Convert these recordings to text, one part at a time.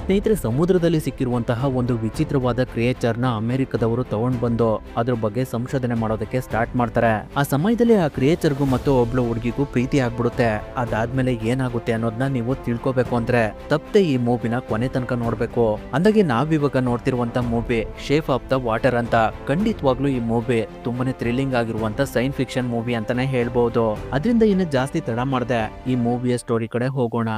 ಸ್ನೇಹಿತರೆ, ಸಮುದ್ರದಲ್ಲಿ ಸಿಕ್ಕಿರುವಂತಹ ಒಂದು ವಿಚಿತ್ರವಾದ ಕ್ರಿಯೇಚರ್ನ ಅಮೆರಿಕದವರು ತಗೊಂಡ್ ಬಂದು ಅದ್ರ ಬಗ್ಗೆ ಸಂಶೋಧನೆ ಮಾಡೋದಕ್ಕೆ ಸ್ಟಾರ್ಟ್ ಮಾಡ್ತಾರೆ. ಆ ಸಮಯದಲ್ಲಿ ಆ ಕ್ರಿಯೇಚರ್ಗೂ ಮತ್ತು ಒಬ್ಳು ಹುಡುಗಿಗೂ ಪ್ರೀತಿ ಆಗ್ಬಿಡುತ್ತೆ. ಅದಾದ್ಮೇಲೆ ಏನಾಗುತ್ತೆ ಅನ್ನೋದನ್ನ ನೀವು ತಿಳ್ಕೊಬೇಕು ಅಂದ್ರೆ ತಪ್ಪದೆ ಈ ಮೂವಿನ ಕೊನೆ ತನಕ ನೋಡ್ಬೇಕು. ಅಂದಾಗೆ ನಾವಿವಾಗ ನೋಡ್ತಿರುವಂತ movie shape of the water ಅಂತ. ಖಂಡಿತವಾಗ್ಲೂ ಈ ಮೂವಿ ತುಂಬಾನೇ ಥ್ರಿಲ್ಲಿಂಗ್ ಆಗಿರುವಂತ ಸೈನ್ಸ್ ಫಿಕ್ಷನ್ ಮೂವಿ ಅಂತಾನೆ ಹೇಳ್ಬಹುದು. ಅದರಿಂದ ಇನ್ನು ಜಾಸ್ತಿ ತಡ ಮಾಡದೆ ಈ ಮೂವಿಯ ಸ್ಟೋರಿ ಕಡೆ ಹೋಗೋಣ.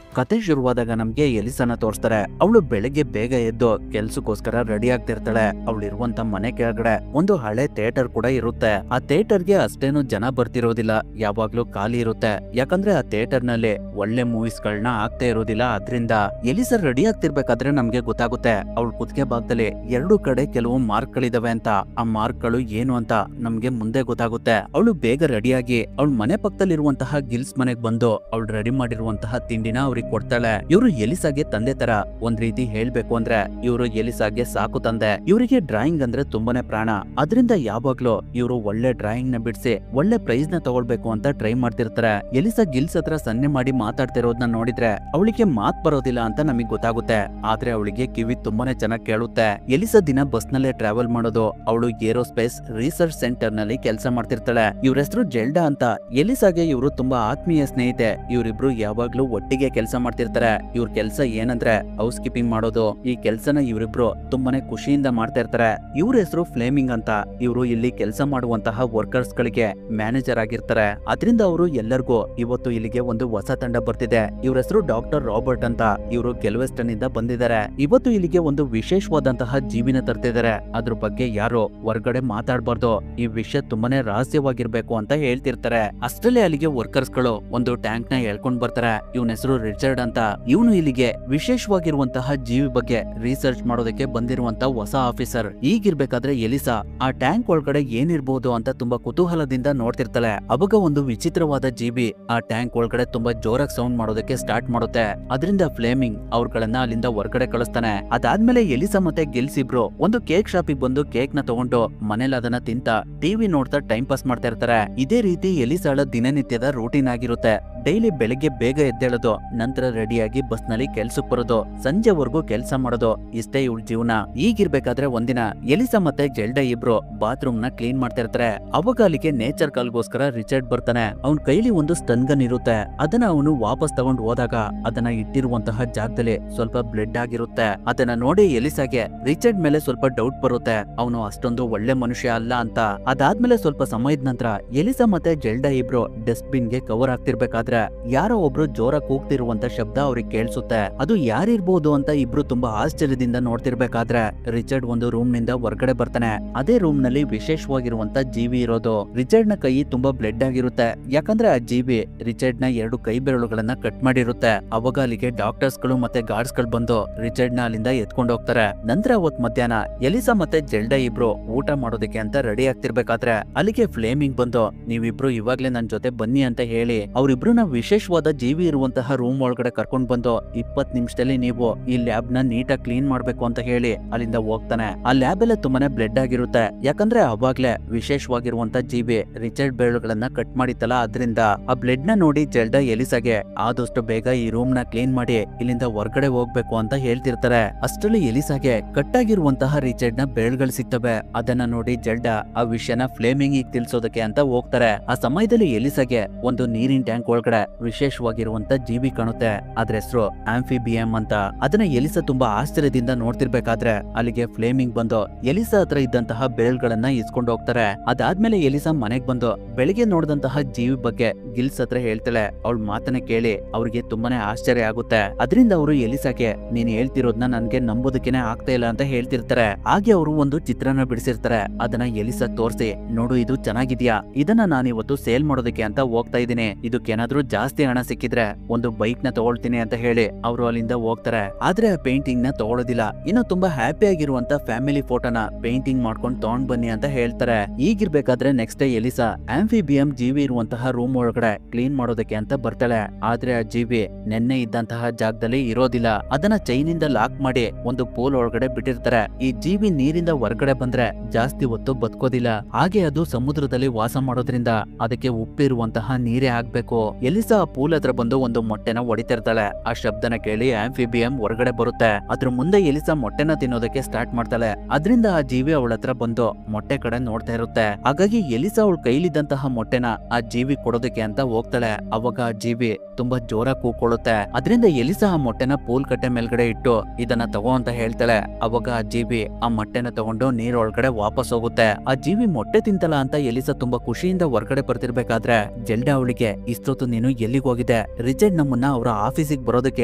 ಕತೆ ಶುರುವಾದಾಗ ನಮ್ಗೆ ಎಲಿಸನ ತೋರಿಸ್ತಾರೆ. ಅವಳು ಬೆಳಗ್ಗೆ ಬೇಗ ಎದ್ದು ಕೆಲ್ಸಕ್ಕೋಸ್ಕರ ರೆಡಿ ಆಗ್ತಿರ್ತಾಳೆ. ಅವಳಿರುವಂತ ಮನೆ ಕೆಳಗಡೆ ಒಂದು ಹಳೆ ಥಿಯೇಟರ್ ಕೂಡ ಇರುತ್ತೆ. ಆ ಥಿಯೇಟರ್ಗೆ ಅಷ್ಟೇನು ಜನ ಬರ್ತಿರೋದಿಲ್ಲ, ಯಾವಾಗ್ಲೂ ಖಾಲಿ ಇರುತ್ತೆ. ಯಾಕಂದ್ರೆ ಆ ಥಿಯೇಟರ್ ನಲ್ಲಿ ಒಳ್ಳೆ ಮೂವೀಸ್ ಗಳನ್ನ ಆಗ್ತಾ ಇರೋದಿಲ್ಲ. ಅದ್ರಿಂದ ಎಲಿಸ ರೆಡಿ ಆಗ್ತಿರ್ಬೇಕಾದ್ರೆ ನಮ್ಗೆ ಗೊತ್ತಾಗುತ್ತೆ ಅವಳು ಕುತ್ತಿಗೆ ಭಾಗದಲ್ಲಿ 2 ಕಡೆ ಕೆಲವು ಮಾರ್ಕ್ ಗಳಿದಾವೆ ಅಂತ. ಆ ಮಾರ್ಕ್ ಗಳು ಏನು ಅಂತ ನಮ್ಗೆ ಮುಂದೆ ಗೊತ್ತಾಗುತ್ತೆ. ಅವಳು ಬೇಗ ರೆಡಿಯಾಗಿ ಅವಳ ಮನೆ ಪಕ್ಕದಲ್ಲಿರುವಂತಹ ಗಿಲ್ಸ್ ಮನೆಗ್ ಬಂದು ಅವಳು ರೆಡಿ ಮಾಡಿರುವಂತಹ ತಿಂಡಿನ ಅವ್ರಿಗೆ ಕೊಡ್ತಾಳೆ. ಇವರು ಎಲಿಸಾಗೆ ತಂದೆ ತರ. ಒಂದ್ ರೀತಿ ಹೇಳ್ಬೇಕು ಅಂದ್ರೆ ಇವರು ಎಲಿಸಾಗೆ ಸಾಕು ತಂದೆ. ಇವರಿಗೆ ಡ್ರಾಯಿಂಗ್ ಅಂದ್ರೆ ತುಂಬಾನೇ ಪ್ರಾಣ. ಅದರಿಂದ ಯಾವಾಗ್ಲೂ ಇವರು ಒಳ್ಳೆ ಡ್ರಾಯಿಂಗ್ ನ ಬಿಡಿಸಿ ಒಳ್ಳೆ ಪ್ರೈಸ್ ನ ತಗೊಳ್ಬೇಕು ಅಂತ ಟ್ರೈ ಮಾಡ್ತಿರ್ತಾರೆ. ಎಲಿಸಾ ಗಿಲ್ಸ್ ಹತ್ರ ಸನ್ನೆ ಮಾಡಿ ಮಾತಾಡ್ತಿರೋದನ್ನ ನೋಡಿದ್ರೆ ಅವಳಿಗೆ ಮಾತ್ ಬರೋದಿಲ್ಲ ಅಂತ ನಮಗ್ ಗೊತ್ತಾಗುತ್ತೆ. ಆದ್ರೆ ಅವಳಿಗೆ ಕಿವಿ ತುಂಬಾನೇ ಚೆನ್ನಾಗಿ ಕೇಳುತ್ತೆ. ಎಲಿಸಾ ದಿನ ಬಸ್ ನಲ್ಲೇ ಟ್ರಾವೆಲ್ ಮಾಡೋದು. ಅವಳು ಏರೋಸ್ಪೇಸ್ ರಿಸರ್ಚ್ ಸೆಂಟರ್ ನಲ್ಲಿ ಕೆಲಸ ಮಾಡ್ತಿರ್ತಾಳೆ. ಇವ್ರ ಹೆಸರು ಜೆಲ್ಡಾ ಅಂತ. ಎಲಿಸಾಗೆ ಇವರು ತುಂಬಾ ಆತ್ಮೀಯ ಸ್ನೇಹಿತೆ. ಇವರಿಬ್ರು ಯಾವಾಗ್ಲೂ ಒಟ್ಟಿಗೆ ಕೆಲಸ ಮಾಡ್ತಿರ್ತಾರೆ. ಇವ್ರ ಕೆಲಸ ಏನಂದ್ರೆ ಹೌಸ್ ಕೀಪಿಂಗ್ ಮಾಡೋದು. ಈ ಕೆಲಸನ ಇವರಿಬ್ರು ತುಂಬಾನೇ ಖುಷಿಯಿಂದ ಮಾಡ್ತಾ ಇರ್ತಾರೆ. ಇವ್ರ ಹೆಸರು ಫ್ಲೇಮಿಂಗ್ ಅಂತ. ಇವರು ಇಲ್ಲಿ ಕೆಲಸ ಮಾಡುವಂತಹ ವರ್ಕರ್ಸ್ ಗಳಿಗೆ ಮ್ಯಾನೇಜರ್ ಆಗಿರ್ತಾರೆ. ಅದರಿಂದ ಅವರು ಎಲ್ಲರಿಗೂ ಇವತ್ತು ಇಲ್ಲಿಗೆ ಒಂದು ಹೊಸ ತಂಡ ಬರ್ತಿದೆ. ಇವ್ರ ಹೆಸರು ಡಾಕ್ಟರ್ ರಾಬರ್ಟ್ ಅಂತ. ಇವರು ಗೆಲ್ವೆಸ್ಟನ್ ಇಂದ ಬಂದಿದ್ದಾರೆ. ಇವತ್ತು ಇಲ್ಲಿಗೆ ಒಂದು ವಿಶೇಷವಾದಂತಹ ಜೀವಿನ ತರ್ತಿದ್ದಾರೆ. ಅದ್ರ ಬಗ್ಗೆ ಯಾರು ಹೊರಗಡೆ ಮಾತಾಡಬಾರ್ದು. ಈ ವಿಷಯ ತುಂಬಾನೇ ರಹಸ್ಯವಾಗಿರ್ಬೇಕು ಅಂತ ಹೇಳ್ತಿರ್ತಾರೆ. ಅಷ್ಟರಲ್ಲೇ ಅಲ್ಲಿಗೆ ವರ್ಕರ್ಸ್ ಗಳು ಒಂದು ಟ್ಯಾಂಕ್ ನ ಹೇಳ್ಕೊಂಡ್ ಬರ್ತಾರೆ. ಇವನ ಹೆಸರು ರಿಚರ್ಡ್ ಅಂತ. ಇವನು ಇಲ್ಲಿಗೆ ವಿಶೇಷವಾಗಿರುವಂತಹ ಜೀವಿ ಬಗ್ಗೆ ರಿಸರ್ಚ್ ಮಾಡೋದಕ್ಕೆ ಬಂದಿರುವಂತ ಹೊಸ ಆಫೀಸರ್. ಈಗಿರ್ಬೇಕಾದ್ರೆ ಎಲಿಸಾ ಆ ಟ್ಯಾಂಕ್ ಒಳಗಡೆ ಏನಿರ್ಬಹುದು ಅಂತ ತುಂಬಾ ಕುತೂಹಲದಿಂದ ನೋಡ್ತಿರ್ತಾಳೆ. ಅವಾಗ ಒಂದು ವಿಚಿತ್ರವಾದ ಜೀವಿ ಆ ಟ್ಯಾಂಕ್ ಒಳಗಡೆ ತುಂಬಾ ಜೋರಾಗಿ ಸೌಂಡ್ ಮಾಡೋದಕ್ಕೆ ಸ್ಟಾರ್ಟ್ ಮಾಡುತ್ತೆ. ಅದರಿಂದ ಫ್ಲೇಮಿಂಗ್ ಅವ್ರಗಳನ್ನ ಅಲ್ಲಿಂದ ಹೊರಗಡೆ ಕಳಿಸ್ತಾನೆ. ಅದಾದ್ಮೇಲೆ ಎಲಿಸಾ ಮತ್ತೆ ಗಿಲ್ಸ್ ಇಬ್ರು ಒಂದು ಕೇಕ್ ಶಾಪಿಗೆ ಬಂದು ಕೇಕ್ ನ ತಗೊಂಡು ಮನೇಲಿ ಅದನ್ನ ತಿಂತ ಟಿವಿ ನೋಡ್ತಾ ಟೈಮ್ ಪಾಸ್ ಮಾಡ್ತಾ ಇರ್ತಾರೆ. ಇದೇ ರೀತಿ ಎಲಿಸಾಳ ದಿನನಿತ್ಯದ ರೂಟೀನ್ ಆಗಿರುತ್ತೆ. ಡೈಲಿ ಬೆಳಿಗ್ಗೆ ಬೇಗ ಎದ್ದೇಳೋದು, ನಂತರ ರೆಡಿಯಾಗಿ ಬಸ್ ನಲ್ಲಿ ಕೆಲ್ಸಕ್ಕೆ ಬರೋದು, ಸಂಜೆವರೆಗೂ ಕೆಲಸ ಮಾಡೋದು, ಇಷ್ಟೇ ಇವಳ ಜೀವನ. ಈಗಿರ್ಬೇಕಾದ್ರೆ ಒಂದಿನ ಎಲಿಸಾ ಮತ್ತೆ ಜೆಲ್ಡಾ ಇಬ್ರು ಬಾತ್ರೂಮ್ ನ ಕ್ಲೀನ್ ಮಾಡ್ತಾ ಇರ್ತಾರೆ. ಅವಾಗ ಅಲ್ಲಿಗೆ ನೇಚರ್ ಕಾಲ್ಗೋಸ್ಕರ ರಿಚರ್ಡ್ ಬರ್ತಾನೆ. ಅವನ್ ಕೈಲಿ ಒಂದು ಸ್ಟನ್ ಗನ್ ಇರುತ್ತೆ. ಅದನ್ನ ಅವನು ವಾಪಸ್ ತಗೊಂಡು ಹೋದಾಗ ಅದನ್ನ ಇಟ್ಟಿರುವಂತಹ ಜಾಗದಲ್ಲಿ ಸ್ವಲ್ಪ ಬ್ಲಡ್ ಆಗಿರುತ್ತೆ. ಅದನ್ನ ನೋಡಿ ಎಲಿಸಾಗೆ ರಿಚರ್ಡ್ ಮೇಲೆ ಸ್ವಲ್ಪ ಡೌಟ್ ಬರುತ್ತೆ. ಅವನು ಅಷ್ಟೊಂದು ಒಳ್ಳೆ ಮನುಷ್ಯ ಅಲ್ಲ ಅಂತ. ಅದಾದ್ಮೇಲೆ ಸ್ವಲ್ಪ ಸಮಯದ ನಂತರ ಎಲಿಸಾ ಮತ್ತೆ ಜೆಲ್ಡಾ ಇಬ್ರು ಡಸ್ಟ್ ಬಿನ್ ಗೆ ಕವರ್ ಆಗ್ತಿರ್ಬೇಕಾದ್ರೆ ಯಾರೋ ಒಬ್ರು ಜೋರಾಗಿ ಕೂಗ್ತಿರುವಂತ ಶಬ್ದ ಅವ್ರಿಗೆ ಕೇಳಿಸುತ್ತೆ. ಅದು ಯಾರಿರ್ಬೋದು ಅಂತ ಇಬ್ರು ತುಂಬಾ ಆಶ್ಚರ್ಯದಿಂದ ನೋಡ್ತಿರ್ಬೇಕಾದ್ರೆ ರಿಚರ್ಡ್ ಒಂದು ರೂಮ್ ನಿಂದ ಹೊರಗಡೆ ಬರ್ತಾನೆ. ಅದೇ ರೂಮ್ ನಲ್ಲಿ ವಿಶೇಷವಾಗಿರುವಂತ ಜೀವಿ ಇರೋದು. ರಿಚರ್ಡ್ ನ ಕೈ ತುಂಬಾ ಬ್ಲಡ್ ಆಗಿರುತ್ತೆ. ಯಾಕಂದ್ರೆ ಆ ಜೀವಿ ರಿಚರ್ಡ್ ನ 2 ಕೈ ಬೆರಳುಗಳನ್ನ ಕಟ್ ಮಾಡಿರುತ್ತೆ. ಅವಾಗ ಅಲ್ಲಿಗೆ ಡಾಕ್ಟರ್ಸ್ ಗಳು ಮತ್ತೆ ಗಾರ್ಡ್ಸ್ ಗಳು ಬಂದು ರಿಚರ್ಡ್ ನ ಅಲ್ಲಿಂದ ಎತ್ಕೊಂಡು ಹೋಗ್ತಾರೆ. ನಂತರ ಅವತ್ ಮಧ್ಯಾಹ್ನ ಎಲಿಸಾ ಮತ್ತೆ ಜೆಲ್ಡಾ ಇಬ್ರು ಊಟ ಮಾಡೋದಕ್ಕೆ ಅಂತ ರೆಡಿ ಆಗ್ತಿರ್ಬೇಕಾದ್ರೆ ಅಲ್ಲಿಗೆ ಫ್ಲೇಮಿಂಗ್ ಬಂದು ನೀವಿಬ್ರು ಇವಾಗ್ಲೇ ನನ್ ಜೊತೆ ಬನ್ನಿ ಅಂತ ಹೇಳಿ ಅವ್ರಿಬ್ರು ವಿಶೇಷವಾದ ಜೀವಿ ಇರುವಂತಹ ರೂಮ್ ಒಳಗಡೆ ಕರ್ಕೊಂಡ್ ಬಂದು 20 ನಿಮಿಷದಲ್ಲಿ ನೀವು ಈ ಲ್ಯಾಬ್ ನ ನೀಟಾಗಿ ಕ್ಲೀನ್ ಮಾಡ್ಬೇಕು ಅಂತ ಹೇಳಿ ಅಲ್ಲಿಂದ ಹೋಗ್ತಾನೆ. ಆ ಲ್ಯಾಬ್ ಎಲ್ಲ ತುಂಬಾನೇ ಬ್ಲಡ್ ಆಗಿರುತ್ತೆ. ಯಾಕಂದ್ರೆ ಅವಾಗ್ಲೇ ವಿಶೇಷವಾಗಿರುವಂತ ಜೀವಿ ರಿಚರ್ಡ್ ಬೆರಳುಗಳನ್ನ ಕಟ್ ಮಾಡಿತ್ತಲ್ಲ. ಅದ್ರಿಂದ ಆ ಬ್ಲಡ್ ನ ನೋಡಿ ಜೆಲ್ಡಾ ಎಲಿಸಾಗೆ ಆದಷ್ಟು ಬೇಗ ಈ ರೂಮ್ ನ ಕ್ಲೀನ್ ಮಾಡಿ ಇಲ್ಲಿಂದ ಹೊರಗಡೆ ಹೋಗ್ಬೇಕು ಅಂತ ಹೇಳ್ತಿರ್ತಾರೆ. ಅಷ್ಟರಲ್ಲಿ ಎಲಿಸಾಗೆ ಕಟ್ ಆಗಿರುವಂತಹ ರಿಚರ್ಡ್ ನ ಬೆರಳುಗಳು ಸಿಗ್ತವೆ. ಅದನ್ನ ನೋಡಿ ಜೆಲ್ಡಾ ಆ ವಿಷಯನ ಫ್ಲೇಮಿಂಗ್ ತಿಳಿಸೋದಕ್ಕೆ ಅಂತ ಹೋಗ್ತಾರೆ. ಆ ಸಮಯದಲ್ಲಿ ಎಲಿಸಾಗೆ ಒಂದು ನೀರಿನ ಟ್ಯಾಂಕ್ ಒಳಗಡೆ ವಿಶೇಷವಾಗಿರುವಂತ ಜೀವಿ ಕಾಣುತ್ತೆ. ಅದ್ರ ಹೆಸರು ಆಂಫಿಬಿಯಂ ಅಂತ. ಅದನ್ನ ಎಲಿಸಾ ತುಂಬಾ ಆಶ್ಚರ್ಯದಿಂದ ನೋಡ್ತಿರ್ಬೇಕಾದ್ರೆ ಅಲ್ಲಿಗೆ ಫ್ಲೇಮಿಂಗ್ ಬಂದು ಎಲಿಸಾ ಹತ್ರ ಇದ್ದಂತಹ ಬೆರಳುಗಳನ್ನ ಇಸ್ಕೊಂಡು ಹೋಗ್ತಾರೆ. ಅದಾದ್ಮೇಲೆ ಎಲಿಸಾ ಮನೆಗ್ ಬಂದು ಬೆಳಿಗ್ಗೆ ನೋಡಿದಂತಹ ಜೀವಿ ಬಗ್ಗೆ ಗಿಲ್ಸ್ ಹತ್ರ ಹೇಳ್ತಾಳೆ. ಅವಳ ಮಾತನ್ನ ಕೇಳಿ ಅವ್ರಿಗೆ ತುಂಬಾನೇ ಆಶ್ಚರ್ಯ ಆಗುತ್ತೆ. ಅದರಿಂದ ಅವರು ಎಲಿಸಾಗೆ ನೀನ್ ಹೇಳ್ತಿರೋದ್ನ ನನ್ಗೆ ನಂಬೋದಕ್ಕೇನೆ ಆಗ್ತಾ ಇಲ್ಲ ಅಂತ ಹೇಳ್ತಿರ್ತಾರೆ. ಹಾಗೆ ಅವರು ಒಂದು ಚಿತ್ರನ ಬಿಡಿಸಿರ್ತಾರೆ. ಅದನ್ನ ಎಲಿಸಾ ತೋರಿಸಿ ನೋಡು ಇದು ಚೆನ್ನಾಗಿದ್ಯಾ, ಇದನ್ನ ನಾನಿವತ್ತು ಸೇಲ್ ಮಾಡೋದಕ್ಕೆ ಅಂತ ಹೋಗ್ತಾ ಇದ್ದೀನಿ. ಇದಕ್ಕೇನಾದ್ರೂ ಜಾಸ್ತಿ ಹಣ ಸಿಕ್ಕಿದ್ರೆ ಒಂದು ಬೈಕ್ ನ ತಗೊಳ್ತೀನಿ ಅಂತ ಹೇಳಿ ಅವರು ಅಲ್ಲಿಂದ ಹೋಗ್ತಾರೆ. ಆದ್ರೆ ಆ ಪೇಂಟಿಂಗ್ ನ ತಗೊಳ್ಳೋದಿಲ್ಲ. ಇನ್ನು ತುಂಬಾ ಹ್ಯಾಪಿ ಆಗಿರುವಂತ ಫ್ಯಾಮಿಲಿ ಫೋಟೋನ ಪೇಂಟಿಂಗ್ ಮಾಡ್ಕೊಂಡು ತಗೊಂಡ್ ಬನ್ನಿ ಅಂತ ಹೇಳ್ತಾರೆ. ಈಗಿರ್ಬೇಕಾದ್ರೆ ನೆಕ್ಸ್ಟ್ ಡೇ ಎಲಿಸಾ ಆಂಫಿಬಿಯಂ ಜೀವಿ ಇರುವಂತಹ ರೂಮ್ ಒಳಗಡೆ ಕ್ಲೀನ್ ಮಾಡೋದಕ್ಕೆ ಅಂತ ಬರ್ತಾಳೆ. ಆದ್ರೆ ಆ ಜೀವಿ ನೆನ್ನೆ ಇದ್ದಂತಹ ಜಾಗದಲ್ಲಿ ಇರೋದಿಲ್ಲ. ಅದನ್ನ ಚೈನಿಂದ ಲಾಕ್ ಮಾಡಿ ಒಂದು ಪೋಲ್ ಒಳಗಡೆ ಬಿಟ್ಟಿರ್ತಾರೆ. ಈ ಜೀವಿ ನೀರಿಂದ ಹೊರಗಡೆ ಬಂದ್ರೆ ಜಾಸ್ತಿ ಹೊತ್ತು ಬದುಕೋದಿಲ್ಲ. ಹಾಗೆ ಅದು ಸಮುದ್ರದಲ್ಲಿ ವಾಸ ಮಾಡೋದ್ರಿಂದ ಅದಕ್ಕೆ ಉಪ್ಪಿರುವಂತಹ ನೀರೇ ಆಗ್ಬೇಕು. ಎಲಿಸಾ ಆ ಪೂಲ್ ಹತ್ರ ಬಂದು ಒಂದು ಮೊಟ್ಟೆನ ಹೊಡಿತಿರ್ತಾಳೆ. ಆ ಶಬ್ದನ ಕೇಳಿ ಆಂಫಿಬಿಯಂ ಹೊರಗಡೆ ಬರುತ್ತೆ. ಅದ್ರ ಮುಂದೆ ಎಲಿಸಾ ಮೊಟ್ಟೆನ ತಿನ್ನೋದಕ್ಕೆ ಸ್ಟಾರ್ಟ್ ಮಾಡ್ತಾಳೆ. ಅದ್ರಿಂದ ಆ ಜೀವಿ ಅವಳ ಹತ್ರ ಬಂದು ಮೊಟ್ಟೆ ಕಡೆ ನೋಡ್ತಾ ಇರುತ್ತೆ. ಹಾಗಾಗಿ ಎಲಿಸಾ ಅವಳ ಕೈಲಿದ್ದಂತಹ ಮೊಟ್ಟೆನ ಆ ಜೀವಿ ಕೊಡೋದಕ್ಕೆ ಅಂತ ಹೋಗ್ತಾಳೆ. ಅವಾಗ ಆ ಜೀವಿ ತುಂಬಾ ಜೋರಾಗಿ ಕೂಕೊಳ್ಳುತ್ತೆ. ಅದರಿಂದ ಎಲಿಸಾ ಆ ಮೊಟ್ಟೆನ ಪೂಲ್ ಕಟ್ಟೆ ಮೇಲ್ಗಡೆ ಇಟ್ಟು ಇದನ್ನ ತಗೋ ಅಂತ ಹೇಳ್ತಾಳೆ. ಅವಾಗ ಆ ಜೀವಿ ಆ ಮೊಟ್ಟೆನ ತಗೊಂಡು ನೀರ್ ಒಳಗಡೆ ವಾಪಸ್ ಹೋಗುತ್ತೆ. ಆ ಜೀವಿ ಮೊಟ್ಟೆ ತಿಂತಲ್ಲ ಅಂತ ಎಲಿಸಾ ತುಂಬಾ ಖುಷಿಯಿಂದ ಹೊರಗಡೆ ಬರ್ತಿರ್ಬೇಕಾದ್ರೆ ಜೆಲ್ಡಾ ಅವಳಿಗೆ, ಇಷ್ಟೊತ್ತು ನೀನು ಎಲ್ಲಿಗೆ ಹೋಗಿದೆ? ರಿಚರ್ಡ್ ನಮ್ಮನ್ನ ಅವರ ಆಫೀಸಿಗೆ ಬರೋದಕ್ಕೆ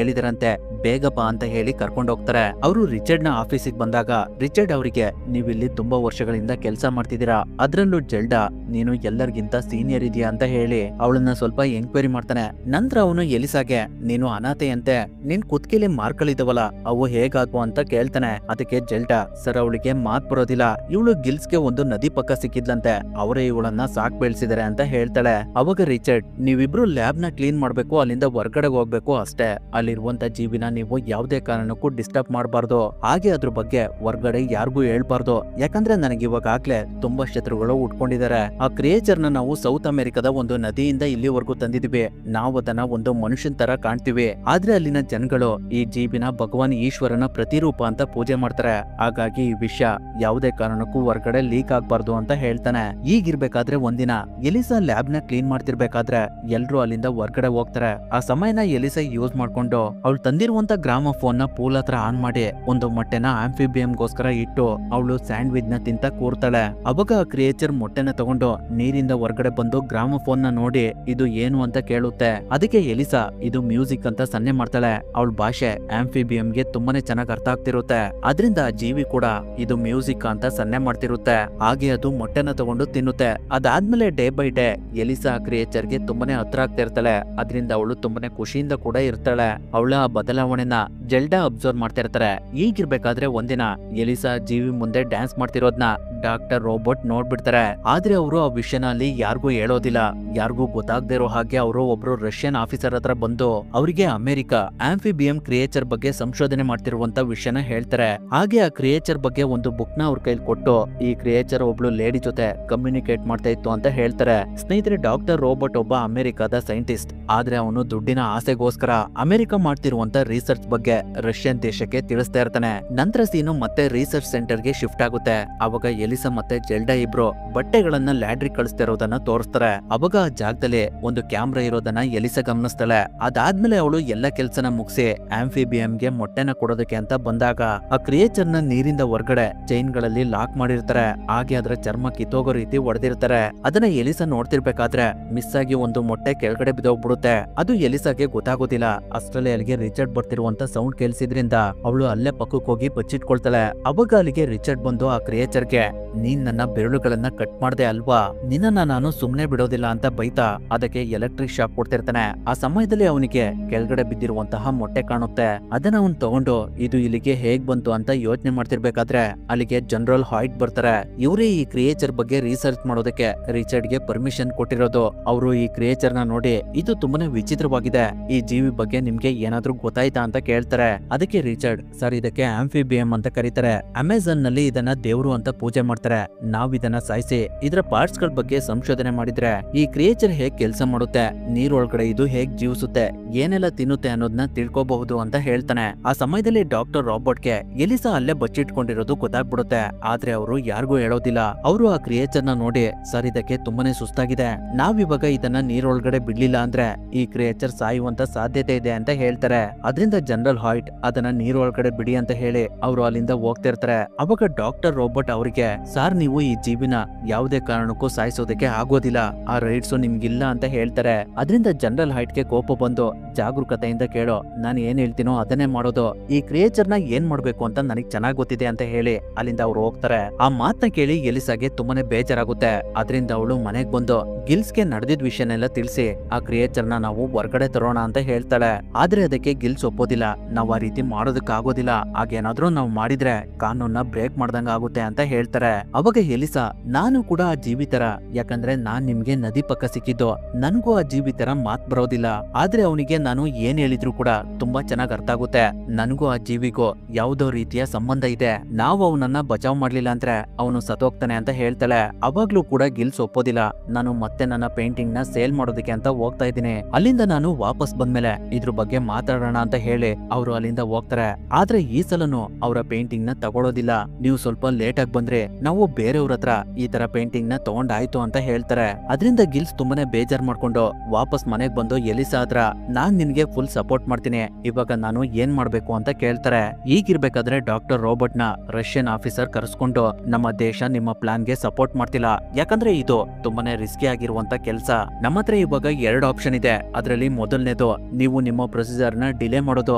ಹೇಳಿದಾರಂತೆ, ಬೇಗಪ್ಪ ಅಂತ ಹೇಳಿ ಕರ್ಕೊಂಡು ಹೋಗ್ತಾರೆ. ಅವರು ರಿಚರ್ಡ್ ನ ಆಫೀಸಿಗೆ ಬಂದಾಗ ರಿಚರ್ಡ್ ಅವರಿಗೆ, ನೀವಿಲ್ಲಿ ತುಂಬಾ ವರ್ಷಗಳಿಂದ ಕೆಲಸ ಮಾಡ್ತಿದ್ದೀರಾ, ಅದ್ರಲ್ಲೂ ಜೆಲ್ಡಾ ನೀನು ಎಲ್ಲರಿಗಿಂತ ಸೀನಿಯರ್ ಇದೆಯಾ ಅಂತ ಹೇಳಿ ಅವಳನ್ನ ಸ್ವಲ್ಪ ಎಂಕ್ವೈರಿ ಮಾಡ್ತಾನೆ. ನಂತರ ಅವನು ಎಲಿಸಾಗೆ, ನೀನು ಅನಾಥೆಯಂತೆ, ನಿನ್ ಕುತ್ಕಿಲಿ ಮಾರ್ಕ್ಗಳಿದವಲ್ಲ ಅವು ಹೇಗಾಗು ಅಂತ ಕೇಳ್ತಾನೆ. ಅದಕ್ಕೆ ಜೆಲ್ಡಾ, ಸರ್ ಅವಳಿಗೆ ಮಾತ್ ಬರೋದಿಲ್ಲ, ಇವಳು ಗಿಲ್ಸ್ಗೆ ಒಂದು ನದಿ ಪಕ್ಕ ಸಿಕ್ಕಿದ್ಲಂತೆ, ಅವರೇ ಇವಳನ್ನ ಸಾಕ್ ಬೆಳೆಸಿದಾರೆ ಅಂತ ಹೇಳ್ತಾಳೆ. ಅವಾಗ ರಿಚರ್ಡ್, ನೀವಿಬ್ರು ಲ್ಯಾಬ್ ನ ಕ್ಲೀನ್ ಮಾಡ್ಬೇಕು, ಅಲ್ಲಿಂದ ಹೊರಗಡೆ ಹೋಗ್ಬೇಕು ಅಷ್ಟೇ. ಅಲ್ಲಿರುವಂತ ಜೀವಿನ ನೀವು ಯಾವುದೇ ಕಾರಣಕ್ಕೂ ಡಿಸ್ಟರ್ಬ್ ಮಾಡಬಾರ್ದು. ಹಾಗೆ ಅದ್ರ ಬಗ್ಗೆ ಹೊರಗಡೆ ಯಾರಿಗೂ ಹೇಳ್ಬಾರ್ದು. ಯಾಕಂದ್ರೆ ನನಗೆ ಇವಾಗ ಆಗ್ಲೇ ತುಂಬಾ ಶತ್ರುಗಳು ಉಟ್ಕೊಂಡಿದ್ದಾರೆ. ಆ ಕ್ರಿಯೇಚರ್ ನ ನಾವು ಸೌತ್ ಅಮೆರಿಕದ ಒಂದು ನದಿಯಿಂದ ಇಲ್ಲಿವರೆಗೂ ತಂದಿದೀವಿ. ನಾವು ಅದನ್ನ ಒಂದು ಮನುಷ್ಯನ್ ತರ ಕಾಣ್ತೀವಿ. ಆದ್ರೆ ಅಲ್ಲಿನ ಜನಗಳು ಈ ಜೀವಿನ ಭಗವಾನ್ ಈಶ್ವರನ ಪ್ರತಿರೂಪ ಅಂತ ಪೂಜೆ ಮಾಡ್ತಾರೆ. ಹಾಗಾಗಿ ಈ ವಿಷಯ ಯಾವುದೇ ಕಾರಣಕ್ಕೂ ಹೊರಗಡೆ ಲೀಕ್ ಆಗ್ಬಾರ್ದು ಅಂತ ಹೇಳ್ತಾನೆ. ಈಗಿರ್ಬೇಕಾದ್ರೆ ಒಂದಿನ ಎಲಿಸಾ ಲ್ಯಾಬ್ ನ ಕ್ಲೀನ್ ಮಾಡ್ತಿರ್ಬೇಕಾದ್ರೆ ಎಲ್ರು ಅಲ್ಲಿಂದ ಹೊರಗಡೆ ಹೋಗ್ತಾರೆ. ಆ ಸಮಯನ ಎಲಿಸಾ ಯೂಸ್ ಮಾಡ್ಕೊಂಡು ಅವಳು ತಂದಿರುವಂತ ಗ್ರಾಮಫೋನ್ ನ ಪೂಲ್ ಹತ್ರ ಆನ್ ಮಾಡಿ ಒಂದು ಮೊಟ್ಟೆನ ಆಂಫಿಬಿಯಂಗೋಸ್ಕರ ಇಟ್ಟು ಅವಳು ಸ್ಯಾಂಡ್ವಿಚ್ ನ ತಿಂತ ಕೂರ್ತಾಳೆ. ಅವಾಗ ಆ ಕ್ರಿಯೇಚರ್ ಮೊಟ್ಟೆನ ತಗೊಂಡು ನೀರಿಂದ ಹೊರಗಡೆ ಬಂದು ಗ್ರಾಮಫೋನ್ ನ ನೋಡಿ ಇದು ಏನು ಅಂತ ಕೇಳುತ್ತೆ. ಅದಕ್ಕೆ ಎಲಿಸಾ ಇದು ಮ್ಯೂಸಿಕ್ ಅಂತ ಸನ್ನೆ ಮಾಡ್ತಾಳೆ. ಅವಳ ಭಾಷೆ ಆಂಫಿಬಿಯಂಗೆ ತುಂಬಾನೇ ಚೆನ್ನಾಗಿ ಅರ್ಥ ಆಗ್ತಿರುತ್ತೆ. ಅದರಿಂದ ಆ ಜೀವಿ ಕೂಡ ಇದು ಮ್ಯೂಸಿಕ್ ಅಂತ ಸನ್ನೆ ಮಾಡ್ತಿರುತ್ತೆ. ಹಾಗೆ ಅದು ಮೊಟ್ಟೆನ ತಗೊಂಡು ತಿನ್ನುತ್ತೆ. ಅದಾದ್ಮೇಲೆ day by day ELISA creature ಗೆ ತುಂಬಾನೇ ಹತ್ರ ಆಗ್ತಾ ಇರ್ತಾಳೆ. ಅದರಿಂದ ಅವಳು ತುಂಬಾನೇ ಖುಷಿಯಿಂದ ಕೂಡ ಇರ್ತಾಳೆ. ಅವಳ ಆ ಬದಲಾವಣೆನ ಜೆಲ್ಡಾ ಅಬ್ಸರ್ವ್ ಮಾಡ್ತಾ ಇರ್ತಾರೆ. ಈಗಿರ್ಬೇಕಾದ್ರೆ ಒಂದಿನ ಎಲಿಸಾ ಜೀವಿ ಮುಂದೆ ಡ್ಯಾನ್ಸ್ ಮಾಡ್ತಿರೋದ್ನ ಡಾಕ್ಟರ್ ರೋಬೋಟ್ ನೋಡ್ಬಿಡ್ತಾರೆ. ಆದ್ರೆ ಅವರು ಆ ವಿಷಯನ ಅಲ್ಲಿ ಯಾರಿಗೂ ಹೇಳೋದಿಲ್ಲ. ಯಾರಿಗೂ ಗೊತ್ತಾಗದೇ ಇರೋ ಹಾಗೆ ಅವರು ಒಬ್ರು ರಷ್ಯನ್ ಆಫೀಸರ್ ಹತ್ರ ಬಂದು ಅವರಿಗೆ ಅಮೆರಿಕ ಆಂಫಿಬಿಯಂ ಕ್ರಿಯೇಚರ್ ಬಗ್ಗೆ ಸಂಶೋಧನೆ ಮಾಡ್ತಿರುವಂತ ವಿಷಯನ ಹೇಳ್ತಾರೆ. ಹಾಗೆ ಆ ಕ್ರಿಯೇಚರ್ ಬಗ್ಗೆ ಒಂದು ಬುಕ್ ನ ಅವ್ರ ಕೈಲಿ ಕೊಟ್ಟು ಈ ಕ್ರಿಯೇಚರ್ ಒಬ್ಳು ಲೇಡಿ ಜೊತೆ ಕಮ್ಯುನಿಕೇಟ್ ಮಾಡ್ತಾ ಇತ್ತು ಅಂತ ಹೇಳ್ತಾರೆ. ಸ್ನೇಹಿತರೆ, ಡಾಕ್ಟರ್ ರೋಬೋಟ್ ಒಬ್ಬ ಅಮೆರಿಕದ ಸೈಂಟಿಸ್ಟ್. ಆದ್ರೆ ಅವನು ದುಡ್ಡಿನ ಆಸೆಗೋಸ್ಕರ ಅಮೆರಿಕ ಮಾಡ್ತಿರುವಂತ ರಿಸರ್ಚ್ ಬಗ್ಗೆ ರಷ್ಯನ್ ದೇಶಕ್ಕೆ ತಿಳಿಸ್ತಾ ಇರ್ತಾನೆ. ನಂತರ ಸೀನು ಮತ್ತೆ ರಿಸರ್ಚ್ ಸೆಂಟರ್ ಗೆ ಶಿಫ್ಟ್ ಆಗುತ್ತೆ. ಅವಾಗ ಎಲಿಸಾ ಮತ್ತೆ ಜೆಲ್ಡಾ ಇಬ್ರು ಬಟ್ಟೆಗಳನ್ನ ಲ್ಯಾಡ್ರಿ ಕಳಿಸ್ತಾ ಇರೋದನ್ನ ತೋರಿಸ್ತಾರೆ. ಅವಾಗ ಆ ಜಾಗದಲ್ಲಿ ಒಂದು ಕ್ಯಾಮ್ರಾ ಇರೋದನ್ನ ಎಲಿಸಾ ಗಮನಿಸ್ತಾಳೆ. ಅದಾದ್ಮೇಲೆ ಅವಳು ಎಲ್ಲ ಕೆಲ್ಸನ ಮುಗಿಸಿ ಆಂಫಿಬಿಯಂಗೆ ಮೊಟ್ಟೆನ ಕೊಡೋದಕ್ಕೆ ಅಂತ ಬಂದಾಗ ಆ ಕ್ರಿಯೇಚರ್ ನ ನೀರಿಂದ ಹೊರಗಡೆ ಚೈನ್ ಗಳಲ್ಲಿ ಲಾಕ್ ಮಾಡಿರ್ತಾರೆ. ಹಾಗೆ ಅದರ ಚರ್ಮ ಕಿತ್ತೋಗೋ ರೀತಿ ಹೊಡೆದಿರ್ತಾರೆ. ಅದನ್ನ ಎಲಿಸಾ ನೋಡ್ತಿರ್ಬೇಕಾದ್ರೆ ಮಿಸ್ ಆಗಿ ಒಂದು ಮೊಟ್ಟೆ ಕೆಳಗಡೆ ಬಿದ್ದೋಗ್ಬಿಡುತ್ತೆ. ಅದು ಎಲಿಸಾಗೆ ಗೊತ್ತಾಗೋದಿಲ್ಲ. ಅಷ್ಟರಲ್ಲಿ ಅಲ್ಲಿಗೆ ರಿಚರ್ಡ್ ಬರ್ತಿರುವಂತ ಸೌಂಡ್ ಕೇಳಿಸಿದ್ರಿಂದ ಅವಳು ಅಲ್ಲೇ ಪಕ್ಕಕ್ಕೆ ಹೋಗಿ ಬಚ್ಚಿಟ್ಕೊಳ್ತಾಳೆ. ಅವಾಗ ಅಲ್ಲಿಗೆ ರಿಚರ್ಡ್ ಬಂದು ಆ ಕ್ರಿಯೇಚರ್ಗೆ, ನೀನ್ ನನ್ನ ಬೆರಳುಗಳನ್ನ ಕಟ್ ಮಾಡ್ದೆ ಅಲ್ವಾ, ನಿನ್ನ ನಾನು ಸುಮ್ನೆ ಬಿಡೋದಿಲ್ಲ ಅಂತ ಬೈತಾ ಅದಕ್ಕೆ ಎಲೆಕ್ಟ್ರಿಕ್ ಶಾಕ್ ಕೊಡ್ತಿರ್ತಾನೆ. ಆ ಸಮಯದಲ್ಲಿ ಅವನಿಗೆ ಕೆಳಗಡೆ ಬಿದ್ದಿರುವಂತಹ ಮೊಟ್ಟೆ ಕಾಣುತ್ತೆ. ಅದನ್ನ ಅವನ್ ತಗೊಂಡು ಇದು ಇಲ್ಲಿಗೆ ಹೇಗ್ ಬಂತು ಅಂತ ಯೋಚನೆ ಮಾಡ್ತಿರ್ಬೇಕಾದ್ರೆ ಅಲ್ಲಿಗೆ ಜನರಲ್ ಹಾಯ್ಟ್ ಬರ್ತಾರೆ. ಇವರೇ ಈ ಕ್ರಿಯೇಚರ್ ಬಗ್ಗೆ ರಿಸರ್ಚ್ ಮಾಡೋದಕ್ಕೆ ರಿಚರ್ಡ್ ಗೆ ಪರ್ಮಿಷನ್ ಕೊಟ್ಟಿರೋದು. ಅವರು ಈ ಕ್ರಿಯೇಚರ್ ನ ನೋಡಿ ಇದು ತುಂಬಾನೇ ವಿಚಿತ್ರವಾಗಿದೆ, ಈ ಜೀವಿ ಬಗ್ಗೆ ನಿಮ್ಗೆ ಏನಾದ್ರೂ ಗೊತ್ತಾಯ್ತಾ ಅಂತ ಕೇಳ್ತಾರೆ. ಅದಕ್ಕೆ ರಿಚರ್ಡ್, ಸರ್ ಇದಕ್ಕೆ ಆಂಫಿಬಿಯಂ ಅಂತ ಕರೀತಾರೆ. ಅಮೆಜಾನ್ ನಲ್ಲಿ ಇದನ್ನ ದೇವ್ರು ಅಂತ ಪೂಜೆ ಮಾಡ್ತಾರೆ. ನಾವ್ ಇದನ್ನ ಸಾಯಿಸಿ ಇದರ ಪಾರ್ಟ್ಸ್ ಗಳ ಬಗ್ಗೆ ಸಂಶೋಧನೆ ಮಾಡಿದ್ರೆ ಈ ಕ್ರಿಯೇಚರ್ ಹೇಗ್ ಕೆಲಸ ಮಾಡುತ್ತೆ, ನೀರೊಳಗಡೆ ಇದು ಹೇಗ್ ಜೀವಿಸುತ್ತೆ, ಏನೆಲ್ಲ ತಿನ್ನುತ್ತೆ ಅನ್ನೋದನ್ನ ತಿಳ್ಕೋಬಹುದು ಅಂತ ಹೇಳ್ತಾನೆ. ಆ ಸಮಯದಲ್ಲಿ ಡಾಕ್ಟರ್ ರಾಬರ್ಟ್ಗೆ ಎಲಿಸಾ ಅಲ್ಲೇ ಬಚ್ಚಿಟ್ಕೊಂಡಿರೋದು ಗೊತ್ತಾಗ್ಬಿಡುತ್ತೆ. ಆದ್ರೆ ಅವರು ಯಾರಿಗೂ ಹೇಳೋದಿಲ್ಲ. ಅವರು ಆ ಕ್ರಿಯೇಚರ್ ನ ನೋಡಿ, ಸರ್ ಇದಕ್ಕೆ ತುಂಬಾನೇ ಸುಸ್ತಾಗಿದೆ, ನಾವಿವಾಗ ಇದನ್ನ ನೀರೊಳಗಡೆ ಬಿಡ್ಲಿಲ್ಲ ಅಂದ್ರೆ ಈ ಕ್ರಿಯೇಚರ್ ಸಾಯುವಂತ ಸಾಧ್ಯತೆ ಇದೆ ಅಂತ ಹೇಳ್ತಾರೆ. ಅದರಿಂದ ಜನರಲ್ ಹಾಯ್ಟ್ ಅದನ್ನ ನೀರೊಳಗಡೆ ಬಿಡಿ ಅಂತ ಹೇಳಿ ಅವರು ಅಲ್ಲಿಂದ ಹೋಗ್ತಿರ್ತಾರೆ. ಅವಾಗ ಡಾಕ್ಟರ್ ರೋಬೋಟ್ ಅವರಿಗೆ, ಸಾರ್ ನೀವು ಈ ಜೀವಿನ ಯಾವುದೇ ಕಾರಣಕ್ಕೂ ಸಾಯಿಸೋದಕ್ಕೆ ಆಗೋದಿಲ್ಲ, ಆ ರೈಟ್ಸ್ ನಿಮ್ಗಿಲ್ಲ ಅಂತ ಹೇಳ್ತಾರೆ. ಅದರಿಂದ ಜನರಲ್ ಹಾಯ್ಟ್ ಗೆ ಕೋಪ ಬಂದು ಜಾಗರೂಕತೆಯಿಂದ ಕೇಳು, ನಾನು ಏನ್ ಹೇಳ್ತೀನೋ ಅದನ್ನೇ ಮಾಡೋದು. ಈ ಕ್ರಿಯೇಚರ್ ನ ಏನ್ ಮಾಡ್ಬೇಕು ಅಂತ ನನಗ್ ಚೆನ್ನಾಗ್ ಗೊತ್ತಿದೆ ಅಂತ ಹೇಳಿ ಅಲ್ಲಿಂದ ಅವ್ರು ಹೋಗ್ತಾರೆ. ಆ ಮಾತನ್ನ ಕೇಳಿ ಎಲಿಸಾಗೆ ತುಂಬಾನೇ ಬೇಜಾರಾಗುತ್ತೆ. ಅದರಿಂದ ಅವಳು ಮನೆಗ್ ಬಂದು ಗಿಲ್ಸ್ಗೆ ನಡೆದಿದ್ ವಿಷಯನೆಲ್ಲ ತಿಳಿಸಿ ಆ ಕ್ರಿಯೇಚರ್ ನ ನಾವು ಹೊರಗಡೆ ತರೋಣ ಅಂತ ಹೇಳ್ತಾಳೆ. ಆದ್ರೆ ಅದಕ್ಕೆ ಗಿಲ್ಸ್ ಒಪ್ಪೋದಿಲ್ಲ. ನಾವ್ ಆ ರೀತಿ ಮಾಡೋದಕ್ಕಾಗೋದಿಲ್ಲ, ಹಾಗೇನಾದ್ರೂ ನಾವ್ ಮಾಡಿದ್ರೆ ಕಾನೂನ್ನ ಬ್ರೇಕ್ ಮಾಡ್ದಂಗ ಆಗುತ್ತೆ ಅಂತ ಹೇಳ್ತಾರೆ. ಅವಾಗ ಎಲಿಸಾ, ನಾನು ಕೂಡ ಆ ಜೀವಿ ತರ, ಯಾಕಂದ್ರೆ ನಾನ್ ನಿಮ್ಗೆ ನದಿ ಪಕ್ಕ ಸಿಕ್ಕಿದ್ದು, ನನ್ಗೂ ಆ ಜೀವಿ ತರ ಮಾತ್ ಬರೋದಿಲ್ಲ. ಆದ್ರೆ ಅವನಿಗೆ ನಾನು ಏನ್ ಹೇಳಿದ್ರು ಕೂಡ ತುಂಬಾ ಚೆನ್ನಾಗ್ ಅರ್ಥ ಆಗುತ್ತೆ. ನನ್ಗೂ ಆ ಜೀವಿಗೂ ಯಾವ್ದೋ ರೀತಿಯ ಸಂಬಂಧ ಇದೆ. ನಾವು ಅವನನ್ನ ಬಚಾವ್ ಮಾಡ್ಲಿಲ್ಲ ಅಂದ್ರೆ ಅವನು ಸತ್ತೋಗ್ತಾನೆ ಅಂತ ಹೇಳ್ತಾಳೆ. ಅವಾಗ್ಲೂ ಕೂಡ ಗಿಲ್ಸ್ ಒಪ್ಪೋದಿಲ್ಲ. ನಾನು ಮತ್ತೆ ನನ್ನ ಪೇಂಟಿಂಗ್ ನ ಸೇಲ್ ಮಾಡೋದಕ್ಕೆ ಅಂತ ಹೋಗ್ತಾ ಇದ್ದೀನಿ. ಅಲ್ಲಿಂದ ನಾನು ವಾಪಸ್ ಬಂದ್ಮೇಲೆ ಇದ್ರ ಬಗ್ಗೆ ಮಾತಾಡೋಣ ಅಂತ ಹೇಳಿ ಅವರು ಅಲ್ಲಿಂದ ಹೋಗ್ತಾರೆ. ಆದ್ರೆ ಈ ಸಲನು ಅವರ ಪೇಂಟಿಂಗ್ ನ ತಗೊಳೋದಿಲ್ಲ. ನೀವು ಸ್ವಲ್ಪ ಲೇಟ್ ಆಗಿ ಬಂದ್ರೆ ನಾವು ಬೇರೆಯವ್ರ ಹತ್ರ ಈ ತರ ಪೇಂಟಿಂಗ್ ನ ತಗೊಂಡಾಯ್ತು ಅಂತ ಹೇಳ್ತಾರೆ. ಅದರಿಂದ ಗಿಲ್ಸ್ ತುಂಬಾನೇ ಬೇಜಾರ್ ಮಾಡ್ಕೊಂಡು ವಾಪಸ್ ಮನೆಗ್ ಬಂದು ಎಲಿಸಾ ಹತ್ರ, ನಾನ್ ನಿನ್ಗೆ ಫುಲ್ ಸಪೋರ್ಟ್ ಮಾಡ್ತೀನಿ, ಇವಾಗ ನಾನು ಏನ್ ಮಾಡ್ಬೇಕು ಅಂತ ಕೇಳ್ತಾರೆ. ಈಗಿರ್ಬೇಕಾದ್ರೆ ಡಾಕ್ಟರ್ ರೋಬರ್ಟ್ ನ ರಷ್ಯನ್ ಆಫೀಸರ್ ಕರೆಸ್ಕೊಂಡು, ನಮ್ಮ ದೇಶ ನಿಮ್ಮ ಪ್ಲಾನ್ ಗೆ ಸಪೋರ್ಟ್ ಮಾಡ್ತಿಲ್ಲ, ಯಾಕಂದ್ರೆ ಇದು ತುಂಬಾನೇ ರಿಸ್ಕಿ ಆಗಿರುವಂತ ಕೆಲಸ. ನಮ್ಮ ಹತ್ರ ಇವಾಗ 2 ಆಪ್ಷನ್ ಇದೆ. ಅದರಲ್ಲಿ ಮೊದಲನೇದು, ನೀವು ನಿಮ್ಮ ಪ್ರೊಸೀಜರ್ ನ ಡಿಲೇ ಮಾಡೋದು,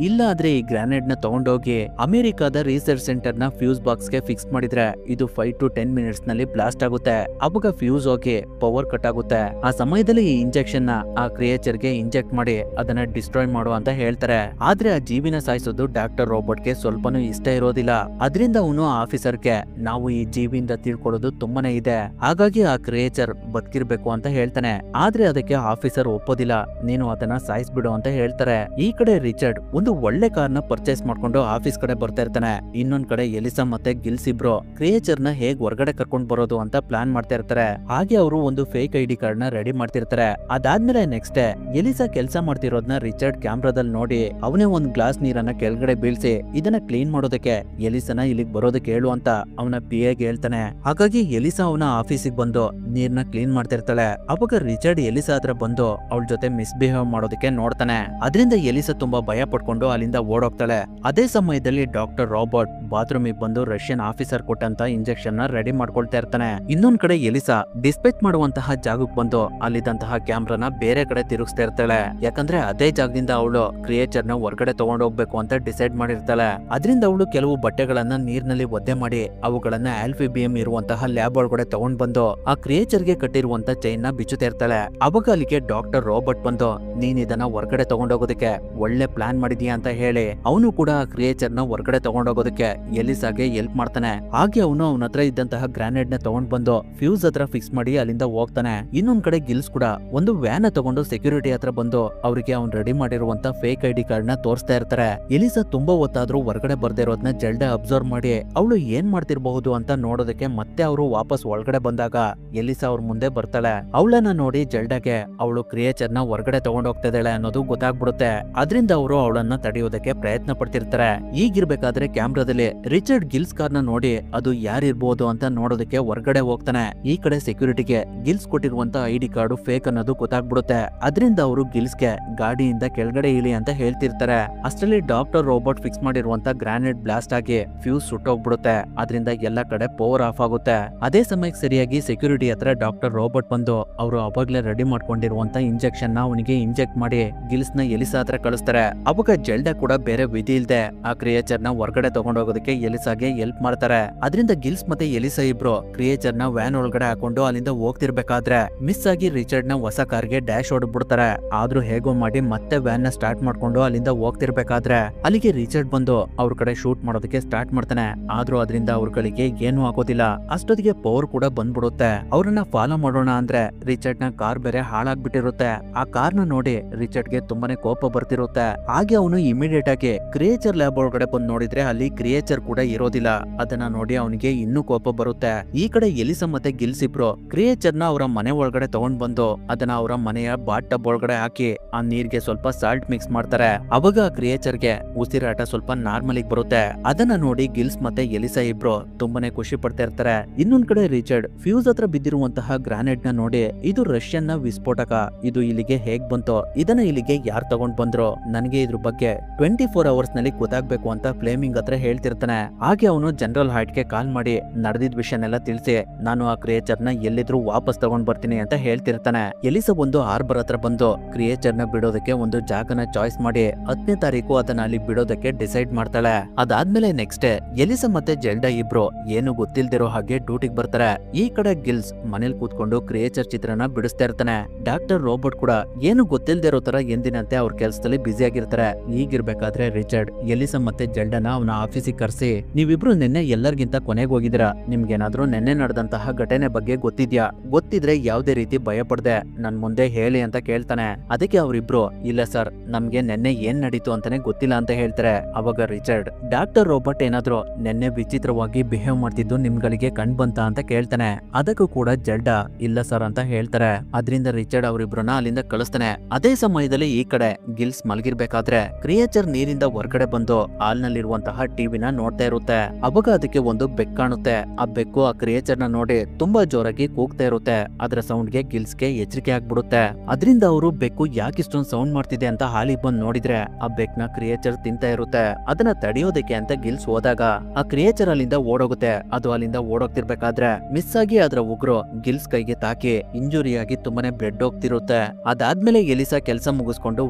ಇಲ್ಲ ಆದ್ರೆ ಈ ಗ್ರಾನೇಡ್ ನ ತಗೊಂಡೋಗಿ ಅಮೆರಿಕಾದ ರಿಸರ್ಚ್ ಸೆಂಟರ್ ನ ಫ್ಯೂಸ್ ಬಾಕ್ಸ್ ಗೆ ಫಿಕ್ಸ್ ಮಾಡಿದ್ರೆ ಇದು 5 to 10 ಮಿನಿಟ್ಸ್ ನಲ್ಲಿ ಬ್ಲಾಸ್ಟ್ ಆಗುತ್ತೆ. ಅವಾಗ ಫ್ಯೂಸ್ ಹೋಗಿ ಪವರ್ ಕಟ್ ಆಗುತ್ತೆ. ಆ ಸಮಯದಲ್ಲಿ ಈ ಇಂಜೆಕ್ಷನ್ ನ ಆ ಕ್ರಿಯೇಚರ್ ಗೆ ಇಂಜೆಕ್ಟ್ ಮಾಡಿ ಅದನ್ನ ಡಿಸ್ಟ್ರಾಯ್ ಮಾಡು ಅಂತ ಹೇಳ್ತಾರೆ. ಆದ್ರೆ ಆ ಜೀವಿನ ಸಾಯಿಸೋದು ಡಾಕ್ಟರ್ ರೋಬರ್ಟ್ ಗೆ ಸ್ವಲ್ಪನೂ ಇಷ್ಟ ಇರೋದಿಲ್ಲ. ಅದರಿಂದ ಅವನು ಆಫೀಸರ್ ಗೆ, ನಾವು ಈ ಜೀವಿಯಿಂದ ತಿಳ್ಕೊಳ್ಳೋದು ತುಂಬಾನೇ ಇದೆ, ಹಾಗಾಗಿ ಆ ಕ್ರಿಯೇಚರ್ ಬದುಕಿರ್ಬೇಕು ಅಂತ ಹೇಳ್ತಾನೆ. ಆದ್ರೆ ಅದಕ್ಕೆ ಆಫೀಸರ್ ಒಪ್ಪೋದಿಲ್ಲ. ನೀನು ಅದನ್ನ ಸಾಯಿಸ್ಬಿಡು ಅಂತ ಹೇಳ್ತಾರೆ. ಈ ಕಡೆ ರಿಚರ್ಡ್ ಒಂದು ಒಳ್ಳೆ ಕಾರ್ನ ಪರ್ಚೇಸ್ ಮಾಡ್ಕೊಂಡು ಆಫೀಸ್ ಕಡೆ ಬರ್ತಾ ಇರ್ತಾನೆ. ಇನ್ನೊಂದ್ ಕಡೆ ಎಲಿಸಾ ಮತ್ತೆ ಗಿಲ್ಸ್ ಇಬ್ರು ಕ್ರಿಯೇಚರ್ ನ ಹೇಗ್ ಹೊರಗಡೆ ಕರ್ಕೊಂಡ್ ಬರೋದು ಅಂತ ಪ್ಲಾನ್ ಮಾಡ್ತಾ ಇರ್ತಾರೆ. ಹಾಗೆ ಅವರು ಒಂದು ಫೇಕ್ ಐಡಿ ಕಾರ್ಡ್ ನ ರೆಡಿ ಮಾಡ್ತಿರ್ತಾರೆ. ಅದಾದ್ಮೇಲೆ ನೆಕ್ಸ್ಟ್ ಡೇ ಎಲಿಸಾ ಕೆಲಸ ಮಾಡ್ತಿರೋದ್ನ ರಿಚರ್ಡ್ ಕ್ಯಾಮ್ರಾದಲ್ಲಿ ನೋಡಿ ಅವನೇ ಒಂದ್ ಗ್ಲಾಸ್ ನೀರನ್ನ ಕೆಳಗಡೆ ಬೀಳ್ಸಿ ಇದನ್ನ ಕ್ಲೀನ್ ಮಾಡೋದಕ್ಕೆ ಎಲಿಸಾನ ಇಲ್ಲಿಗೆ ಬರೋದಕ್ಕೆ ಹೇಳು ಅಂತ ಅವನ ಪಿಎಗೆ ಹೇಳ್ತಾನೆ. ಹಾಗಾಗಿ ಎಲಿಸಾ ಅವನ ಆಫೀಸಿಗೆ ಬಂದು ನೀರ್ನ ಕ್ಲೀನ್ ಮಾಡ್ತಿರ್ತಾಳೆ. ಅವಾಗ ರಿಚರ್ಡ್ ಎಲಿಸಾ ಹತ್ರ ಬಂದು ಅವಳ ಜೊತೆ ಮಿಸ್ಬಿಹೇವ್ ಮಾಡೋದಕ್ಕೆ ನೋಡ್ತಾನೆ. ಅದರಿಂದ ಎಲಿಸಾ ತುಂಬಾ ಭಯ ಪಡ್ಕೊಂಡು ಅಲ್ಲಿಂದ ಓಡೋಗ್ತಾಳೆ. ಅದೇ ಸಮಯದಲ್ಲಿ ಡಾಕ್ಟರ್ ರಾಬರ್ಟ್ ಬಾತ್ರೂಮಿಗೆ ಬಂದು ರಷ್ಯನ್ ಆಫೀಸರ್ ಕೊಟ್ಟಂತ ಇಂಜೆಕ್ಷನ್ ನ ರೆಡಿ ಮಾಡ್ಕೊಳ್ತಾ ಇರ್ತಾನೆ. ಇನ್ನೊಂದ್ ಕಡೆ ಎಲಿಸಾ ಡಿಸ್ಪೆಚ್ ಮಾಡುವಂತಹ ಜಾಗಕ್ಕೆ ಬಂದು ಅಲ್ಲಿದ್ದಂತಹ ಕ್ಯಾಮ್ರಾನ ಬೇರೆ ಕಡೆ ತಿರುಗಿಸ್ತಾ ಇರ್ತಾಳೆ. ಯಾಕಂದ್ರೆ ಅದೇ ಜಾಗದಿಂದ ಅವಳು ಕ್ರಿಯೇಚರ್ ನ ಹೊರಗಡೆ ತಗೊಂಡು ಹೋಗ್ಬೇಕು ಅಂತ ಡಿಸೈಡ್ ಮಾಡಿರ್ತಾಳೆ. ಅದರಿಂದ ಅವಳು ಕೆಲವು ಬಟ್ಟೆಗಳನ್ನ ನೀರಿನಲ್ಲಿ ಒದ್ದೆ ಮಾಡಿ ಅವುಗಳನ್ನ ಆಲ್ಫಿಬಿಯಂ ಇರುವಂತಹ ಲ್ಯಾಬ್ ಒಳಗಡೆ ತಗೊಂಡ್ ಬಂದು ಆ ಕ್ರಿಯೇಚರ್ ಗೆ ಕಟ್ಟಿರುವಂತ ಚೈನ್ ನ ಬಿಚ್ಚುತ್ತಾ ಇರ್ತಾಳೆ. ಅವಾಗ ಅಲ್ಲಿಗೆ ಡಾಕ್ಟರ್ ರಾಬರ್ಟ್ ಬಂದು, ನೀನ್ ಇದನ್ನ ಹೊರಗಡೆ ತಗೊಂಡೋಗೋದಕ್ಕೆ ಒಳ್ಳೆ ಪ್ಲಾನ್ ಮಾಡಿದೀಯ ಅಂತ ಹೇಳಿ ಅವನು ಕೂಡ ಆ ಕ್ರಿಯೇಚರ್ ನ ಹೊರಗಡೆ ತಗೊಂಡೋಗೋದಕ್ಕೆ ಎಲಿಸಾಗೆ ಹೆಲ್ಪ್ ಮಾಡ್ತಾನೆ. ಹಾಗೆ ಅವನು ಅವನ ಹತ್ರ ಇದ್ದಂತಹ ಗ್ರಾನೇಡ್ ನ ತಗೊಂಡ್ ಬಂದು ಫ್ಯೂಸ್ ಹತ್ರ ಫಿಕ್ಸ್ ಮಾಡಿ ಅಲ್ಲಿಂದ ಹೋಗ್ತಾನೆ. ಇನ್ನೊಂದ್ ಕಡೆ ಗಿಲ್ಸ್ ಕೂಡ ಒಂದು ವ್ಯಾನ್ ತಗೊಂಡು ಸೆಕ್ಯೂರಿಟಿ ಹತ್ರ ಬಂದು ಅವರಿಗೆ ಅವ್ನು ರೆಡಿ ಮಾಡಿರುವಂತ ಫೇಕ್ ಐಡಿ ಕಾರ್ಡ್ ನ ತೋರಿಸ್ತಾ ಇರ್ತಾರೆ. ಎಲಿಸಾ ತುಂಬಾ ಹೊತ್ತಾದ್ರೂ ಹೊರಗಡೆ ಬರ್ದೇ ಇರೋದನ್ನ ಜಲ್ಡೆ ಅಬ್ಸರ್ವ್ ಮಾಡಿ ಅವಳು ಏನ್ ಮಾಡ್ತಿರ್ಬಹುದು ಅಂತ ನೋಡೋದಕ್ಕೆ ಮತ್ತೆ ಅವರು ವಾಪಸ್ ಒಳಗಡೆ ಬಂದಾಗ ಎಲಿಸಾ ಅವ್ರ ಮುಂದೆ ಬರ್ತಾಳೆ. ಅವಳನ್ನ ನೋಡಿ ಜಲ್ಡಾಗೆ ಅವಳು ಕ್ರಿಯೇಚರ್ ನ ಹೊರಗಡೆ ತಗೊಂಡ್ ಹೋಗ್ತಾ ಇದ್ದಾಳೆ ಅನ್ನೋದು ಗೊತ್ತಾಗ್ಬಿಡುತ್ತೆ. ಅದರಿಂದ ಅವರು ಅವಳನ್ನ ತಡೆಯೋದಕ್ಕೆ ಪ್ರಯತ್ನ ಪಡ್ತಿರ್ತಾರೆ. ಈಗಿರ್ಬೇಕಾದ್ರೆ ಕ್ಯಾಮ್ರಾದಲ್ಲಿ ರಿಚರ್ಡ್ ಗಿಲ್ಸ್ ಕಾರ್ನ ನೋಡಿ ಅದು ಯಾರಿರ್ಬೋದು ಅಂತ ನೋಡೋದಕ್ಕೆ ಹೊರಗಡೆ ಹೋಗ್ತಾನೆ. ಈ ಕಡೆ ಸೆಕ್ಯೂರಿಟಿಗೆ ಗಿಲ್ಸ್ ಕೊಟ್ಟಿರುವಂತ ಐಡಿ ಕಾರ್ಡ್ ಫೇಕ್ ಅನ್ನೋದು ಗೊತ್ತಾಗ್ಬಿಡುತ್ತೆ. ಅದರಿಂದ ಅವರು ಗಿಲ್ಸ್ಗೆ ಗಾಡಿಯಿಂದ ಕೆಳಗಡೆ ಇಳಿ ಅಂತ ಹೇಳ್ತಿರ್ತಾರೆ. ಅಷ್ಟರಲ್ಲಿ ಡಾಕ್ಟರ್ ರೋಬೋಟ್ ಫಿಕ್ಸ್ ಮಾಡಿರುವಂತ ಗ್ರಾನೇಡ್ ಬ್ಲಾಸ್ಟ್ ಆಗಿ ಫ್ಯೂಸ್ ಸುಟ್ಟೋಗ್ಬಿಡುತ್ತೆ. ಅದರಿಂದ ಎಲ್ಲ ಕಡೆ ಪವರ್ ಆಫ್ ಆಗುತ್ತೆ. ಅದೇ ಸಮಯಕ್ಕೆ ಸರಿಯಾಗಿ ಸೆಕ್ಯೂರಿಟಿ ಹತ್ರ ಡಾಕ್ಟರ್ ರೋಬೋಟ್ ಬಂದು ಅವರು ಅವಾಗ್ಲೇ ರೆಡಿ ಮಾಡ್ಕೊಂಡಿರುವಂತ ಇಂಜೆಕ್ಷನ್ ನ ಅವನಿಗೆ ಇಂಜೆಕ್ಟ್ ಮಾಡಿ ಗಿಲ್ಸ್ ನ ಎಲಿಸಾ ಹತ್ರ ಕಳಿಸ್ತಾರೆ. ಅವಾಗ ಜೆಲ್ಡಾ ಕೂಡ ಬೇರೆ ವಿಧಿ ಇಲ್ದೆ ಆ ಕ್ರಿಯೇಚರ್ ನ ಹೊರಗಡೆ ತಗೊಂಡೋಗೋದಕ್ಕೆ ಎಲಿಸಾಗೆ ಹೆಲ್ಪ್ ಮಾಡ್ತಾರೆ. ಅದರಿಂದ ಗಿಲ್ಸ್ ಮತ್ತೆ ಎಲಿಸಾ ಇಬ್ರು ಕ್ರಿಯೇಚರ್ ನ ವ್ಯಾನ್ ಒಳಗಡೆ ಹಾಕೊಂಡು ಅಲ್ಲಿಂದ ಹೋಗ್ತಿರ್ಬೇಕಾದ್ರೆ ಮಿಸ್ ಆಗಿ ರಿಚರ್ಡ್ ನ ಹೊಸ ಕಾರ್ಗೆ ಡ್ಯಾಶ್ ಹೊಡ್ಬಿಡ್ತಾರೆ. ಆದ್ರೂ ಹೇಗೋ ಮಾಡಿ ಮತ್ತೆ ವ್ಯಾನ್ ನ ಸ್ಟಾರ್ಟ್ ಮಾಡ್ಕೊಂಡು ಅಲ್ಲಿಂದ ಹೋಗ್ತಿರ್ಬೇಕಾದ್ರೆ ಅಲ್ಲಿಗೆ ರಿಚರ್ಡ್ ಬಂದು ಅವ್ರ ಕಡೆ ಶೂಟ್ ಮಾಡೋದಕ್ಕೆ ಸ್ಟಾರ್ಟ್ ಮಾಡ್ತಾನೆ. ಆದ್ರೂ ಅದರಿಂದ ಅವ್ರಗಳಿಗೆ ಏನು ಆಗೋದಿಲ್ಲ. ಅಷ್ಟೊತ್ತಿಗೆ ಪವರ್ ಕೂಡ ಬಂದ್ಬಿಡುತ್ತೆ. ಅವ್ರನ್ನ ಫಾಲೋ ಮಾಡೋಣ ಅಂದ್ರೆ ರಿಚರ್ಡ್ ನ ಕಾರ್ ಬೇರೆ ಹಾಳಾಗ್ಬಿಟ್ಟಿರುತ್ತೆ. ಆ ಕಾರ್ನ ನೋಡಿ ರಿಚರ್ಡ್ ಗೆ ತುಂಬಾನೇ ಕೋಪ ಬರ್ತಿರುತ್ತೆ. ಹಾಗೆ ಅವನು ಇಮಿಡಿಯೇಟ್ ಆಗಿ ಕ್ರಿಯೇಚರ್ ಲ್ಯಾಬ್ ಒಳಗಡೆ ಬಂದು ನೋಡಿದ್ರೆ ಅಲ್ಲಿ ಕ್ರಿಯೇಚರ್ ಕೂಡ ಇರೋದಿಲ್ಲ. ಅದನ್ನ ನೋಡಿ ಅವನಿಗೆ ಇನ್ನೂ ಕೋಪ ಬರುತ್ತೆ. ಈ ಕಡೆ ಎಲಿಸಾ ಮತ್ತೆ ಗಿಲ್ಸ್ ಇಬ್ರು ಕ್ರಿಯೇಚರ್ ನ ಅವರ ಮನೆ ಒಳಗಡೆ ತಗೊಂಡ್ ಬಂದು ಅದನ್ನ ಅವರ ಮನೆಯ ಬಾತ್ ಟಬ್ ಒಳಗಡೆ ಹಾಕಿ ಆ ನೀರ್ಗೆ ಸ್ವಲ್ಪ ಸಾಲ್ಟ್ ಮಿಕ್ಸ್ ಮಾಡ್ತಾರೆ. ಅವಾಗ ಆ ಕ್ರಿಯೇಚರ್ ಗೆ ಉಸಿರಾಟ ಸ್ವಲ್ಪ ನಾರ್ಮಲ್ ಗೆ ಬರುತ್ತೆ. ಅದನ್ನ ನೋಡಿ ಗಿಲ್ಸ್ ಮತ್ತೆ ಎಲಿಸಾ ಇಬ್ರು ತುಂಬಾನೇ ಖುಷಿ ಪಡ್ತಾ ಇರ್ತಾರೆ. ಇನ್ನೊಂದ್ ಕಡೆ ರಿಚರ್ಡ್ ಫ್ಯೂಸ್ ಹತ್ರ ಬಿದ್ದಿರುವಂತಹ ಗ್ರಾನೇಡ್ ನ ನೋಡಿ ಇದು ರಷ್ಯನ್ ನ ವಿಸ್ಫೋಟಕ, ಇದು ಇಲ್ಲಿಗೆ ಹೇಗ್ ಬಂತು, ಇದನ್ನ ಇಲ್ಲಿಗೆ ಯಾರು ತಗೊಂಡ್ ಬಂದ್ರು, ನನಗೆ ಇದ್ರ ಬಗ್ಗೆ 24 ಅವರ್ಸ್ ನಲ್ಲಿ ಗೊತ್ತಾಗ್ಬೇಕು ಅಂತ ಫ್ಲೇಮಿಂಗ್ ಹತ್ರ ಹೇಳ್ತಿರ್ತಾನೆ. ಹಾಗೆ ಅವನು ಜನರಲ್ ಹಾರ್ಟ್ ಗೆ ಕಾಲ್ ಮಾಡಿ ನಡೆದಿದ್ ವಿಷಯನೆಲ್ಲ ತಿಳಿಸಿ ನಾನು ಆ ಕ್ರಿಯೇಚರ್ ನ ಎಲ್ಲಿದ್ರು ವಾಪಸ್ ತಗೊಂಡ್ ಬರ್ತೀನಿ ಅಂತ ಹೇಳ್ತಿರ್ತಾನೆ. ಎಲಿಸಾ ಒಂದು ಹಾರ್ಬರ್ ಹತ್ರ ಬಂದು ಕ್ರಿಯೇಚರ್ ನ ಬಿಡೋದಕ್ಕೆ ಒಂದು ಜಾಗನ ಚಾಯ್ಸ್ ಮಾಡಿ 10ನೇ ತಾರೀಕು ಅದನ್ನ ಅಲ್ಲಿ ಬಿಡೋದಕ್ಕೆ ಡಿಸೈಡ್ ಮಾಡ್ತಾಳೆ. ಅದಾದ್ಮೇಲೆ ನೆಕ್ಸ್ಟ್ ಡೇ ಎಲಿಸಾ ಮತ್ತೆ ಜೆಲ್ಡಾ ಇಬ್ರು ಏನು ಗೊತ್ತಿಲ್ದಿರೋ ಹಾಗೆ ಡ್ಯೂಟಿಗೆ ಬರ್ತಾರೆ. ಈ ಕಡೆ ಗಿಲ್ಸ್ ಮನೇಲಿ ಕೂತ್ಕೊಂಡು ಕ್ರಿಯೇಚರ್ ಚಿತ್ರನ ಬಿಡಿಸ್ತಾ ಇರ್ತಾನೆ. ಡಾಕ್ಟರ್ ರೋಬೋಟ್ ಕೂಡ ಏನು ಗೊತ್ತಿಲ್ದಿರೋ ತರ ಎಂದಿನಂತೆ ಅವ್ರ ಕೆಲಸದಲ್ಲಿ ಬ್ಯುಸಿ ಆಗಿರ್ತಾರೆ. ಈಗಿರ್ಬೇಕಾದ್ರೆ ರಿಚರ್ಡ್ ಎಲಿಸಾ ಮತ್ತೆ ಜೆಲ್ಡಾನ ಅವನ ಆಫೀಸಿಗೆ ಕರೆಸಿ, ನೀವಿಬ್ರು ನಿನ್ನೆ ಎಲ್ಲರಿಗಿಂತ ಕೊನೆಗೆ ಹೋಗಿದ್ದೀರಾ, ನಿಮ್ಗೇನಾದ್ರೂ ನಿನ್ನೆ ನಡೆದಂತಹ ಘಟನೆ ಬಗ್ಗೆ ಗೊತ್ತಿದ್ಯಾ? ಗೊತ್ತಿದ್ರೆ ಯಾವ್ದೇ ರೀತಿ ಭಯ ಪಡ್ದೆ ನನ್ ಮುಂದೆ ಹೇಳಿ ಅಂತ ಕೇಳ್ತಾನೆ. ಅದಕ್ಕೆ ಅವ್ರಿಬ್ರು ಇಲ್ಲ ಸರ್, ನಮ್ಗೆ ನೆನ್ನೆ ಏನ್ ನಡೀತು ಅಂತಾನೆ ಗೊತ್ತಿಲ್ಲ ಅಂತ ಹೇಳ್ತಾರೆ. ಅವಾಗ ರಿಚರ್ಡ್, ಡಾಕ್ಟರ್ ರೋಬೋಟ್ ಏನಾದ್ರು ನೆನ್ನೆ ವಿಚಿತ್ರವಾಗಿ ಬಿಹೇವ್ ಮಾಡ್ತಿದ್ದು ನಿಮ್ಗಳಿಗೆ ಕಂಡ್ ಬಂತ ಅಂತ ಕೇಳ್ತಾನೆ. ಅದಕ್ಕೂ ಕೂಡ ಜೆಲ್ಡಾ ಇಲ್ಲ ಸರ್ ಅಂತ ಹೇಳ್ತಾರೆ. ಅದ್ರಿಂದ ರಿಚರ್ಡ್ ಅವ್ರಿಬ್ರನ್ನ ಅಲ್ಲಿಂದ ಕಳಿಸ್ತಾನೆ. ಅದೇ ಸಮಯದಲ್ಲಿ ಈ ಕಡೆ ಗಿಲ್ಸ್ ಮಲಗಿರ್ಬೇಕಾದ್ರೆ ಕ್ರಿಯೇಚರ್ ನೀರಿಂದ ಹೊರಗಡೆ ಬಂದು ಹಾಲ್ನಲ್ಲಿರುವಂತಹ ಟಿವಿನ ನೋಡ್ತಾ ಇರುತ್ತೆ. ಅವಾಗ ಅದಕ್ಕೆ ಒಂದು ಬೆಕ್ಕು ಕಾಣುತ್ತೆ. ಆ ಬೆಕ್ಕು ಆ ಕ್ರಿಯೇಚರ್ ನ ನೋಡಿ ತುಂಬಾ ಜೋರಾಗಿ ಕೂಗ್ತಾ ಇರುತ್ತೆ. ಅದರ ಸೌಂಡ್ಗೆ ಗಿಲ್ಸ್ಗೆ ಎಚ್ಚರಿಕೆ ಆಗ್ಬಿಡುತ್ತೆ. ಅದರಿಂದ ಅವರು ಬೆಕ್ಕು ಯಾಕೆ ಇಷ್ಟೊಂದು ಸೌಂಡ್ ಮಾಡ್ತಿದೆ ಅಂತ ಹಾಲಿಗೆ ಬಂದು ನೋಡಿದ್ರೆ ಆ ಬೆಕ್ನ ಕ್ರಿಯೇಚರ್ ತಿಂತಾ ಇರುತ್ತೆ. ಅದನ್ನ ತಡೆಯೋದಕ್ಕೆ ಅಂತ ಗಿಲ್ಸ್ ಹೋದಾಗ ಆ ಕ್ರಿಯೇಚರ್ ಅಲ್ಲಿಂದ ಓಡೋಗುತ್ತೆ. ಅದು ಅಲ್ಲಿಂದ ಓಡೋಗ್ತಿರ್ಬೇಕಾದ್ರೆ ಮಿಸ್ ಆಗಿ ಅದರ ಉಗ್ರು ಗಿಲ್ಸ್ ಕೈಗೆ ತಾಕಿ ಇಂಜುರಿ ಆಗಿ ತುಂಬಾನೇ ಬ್ಲಡ್ ಹೋಗ್ತಿರುತ್ತೆ. ಅದಾದ್ಮೇಲೆ ಎಲಿಸಾ ಕೆಲಸ ಮುಗಿಸ್ಕೊಂಡು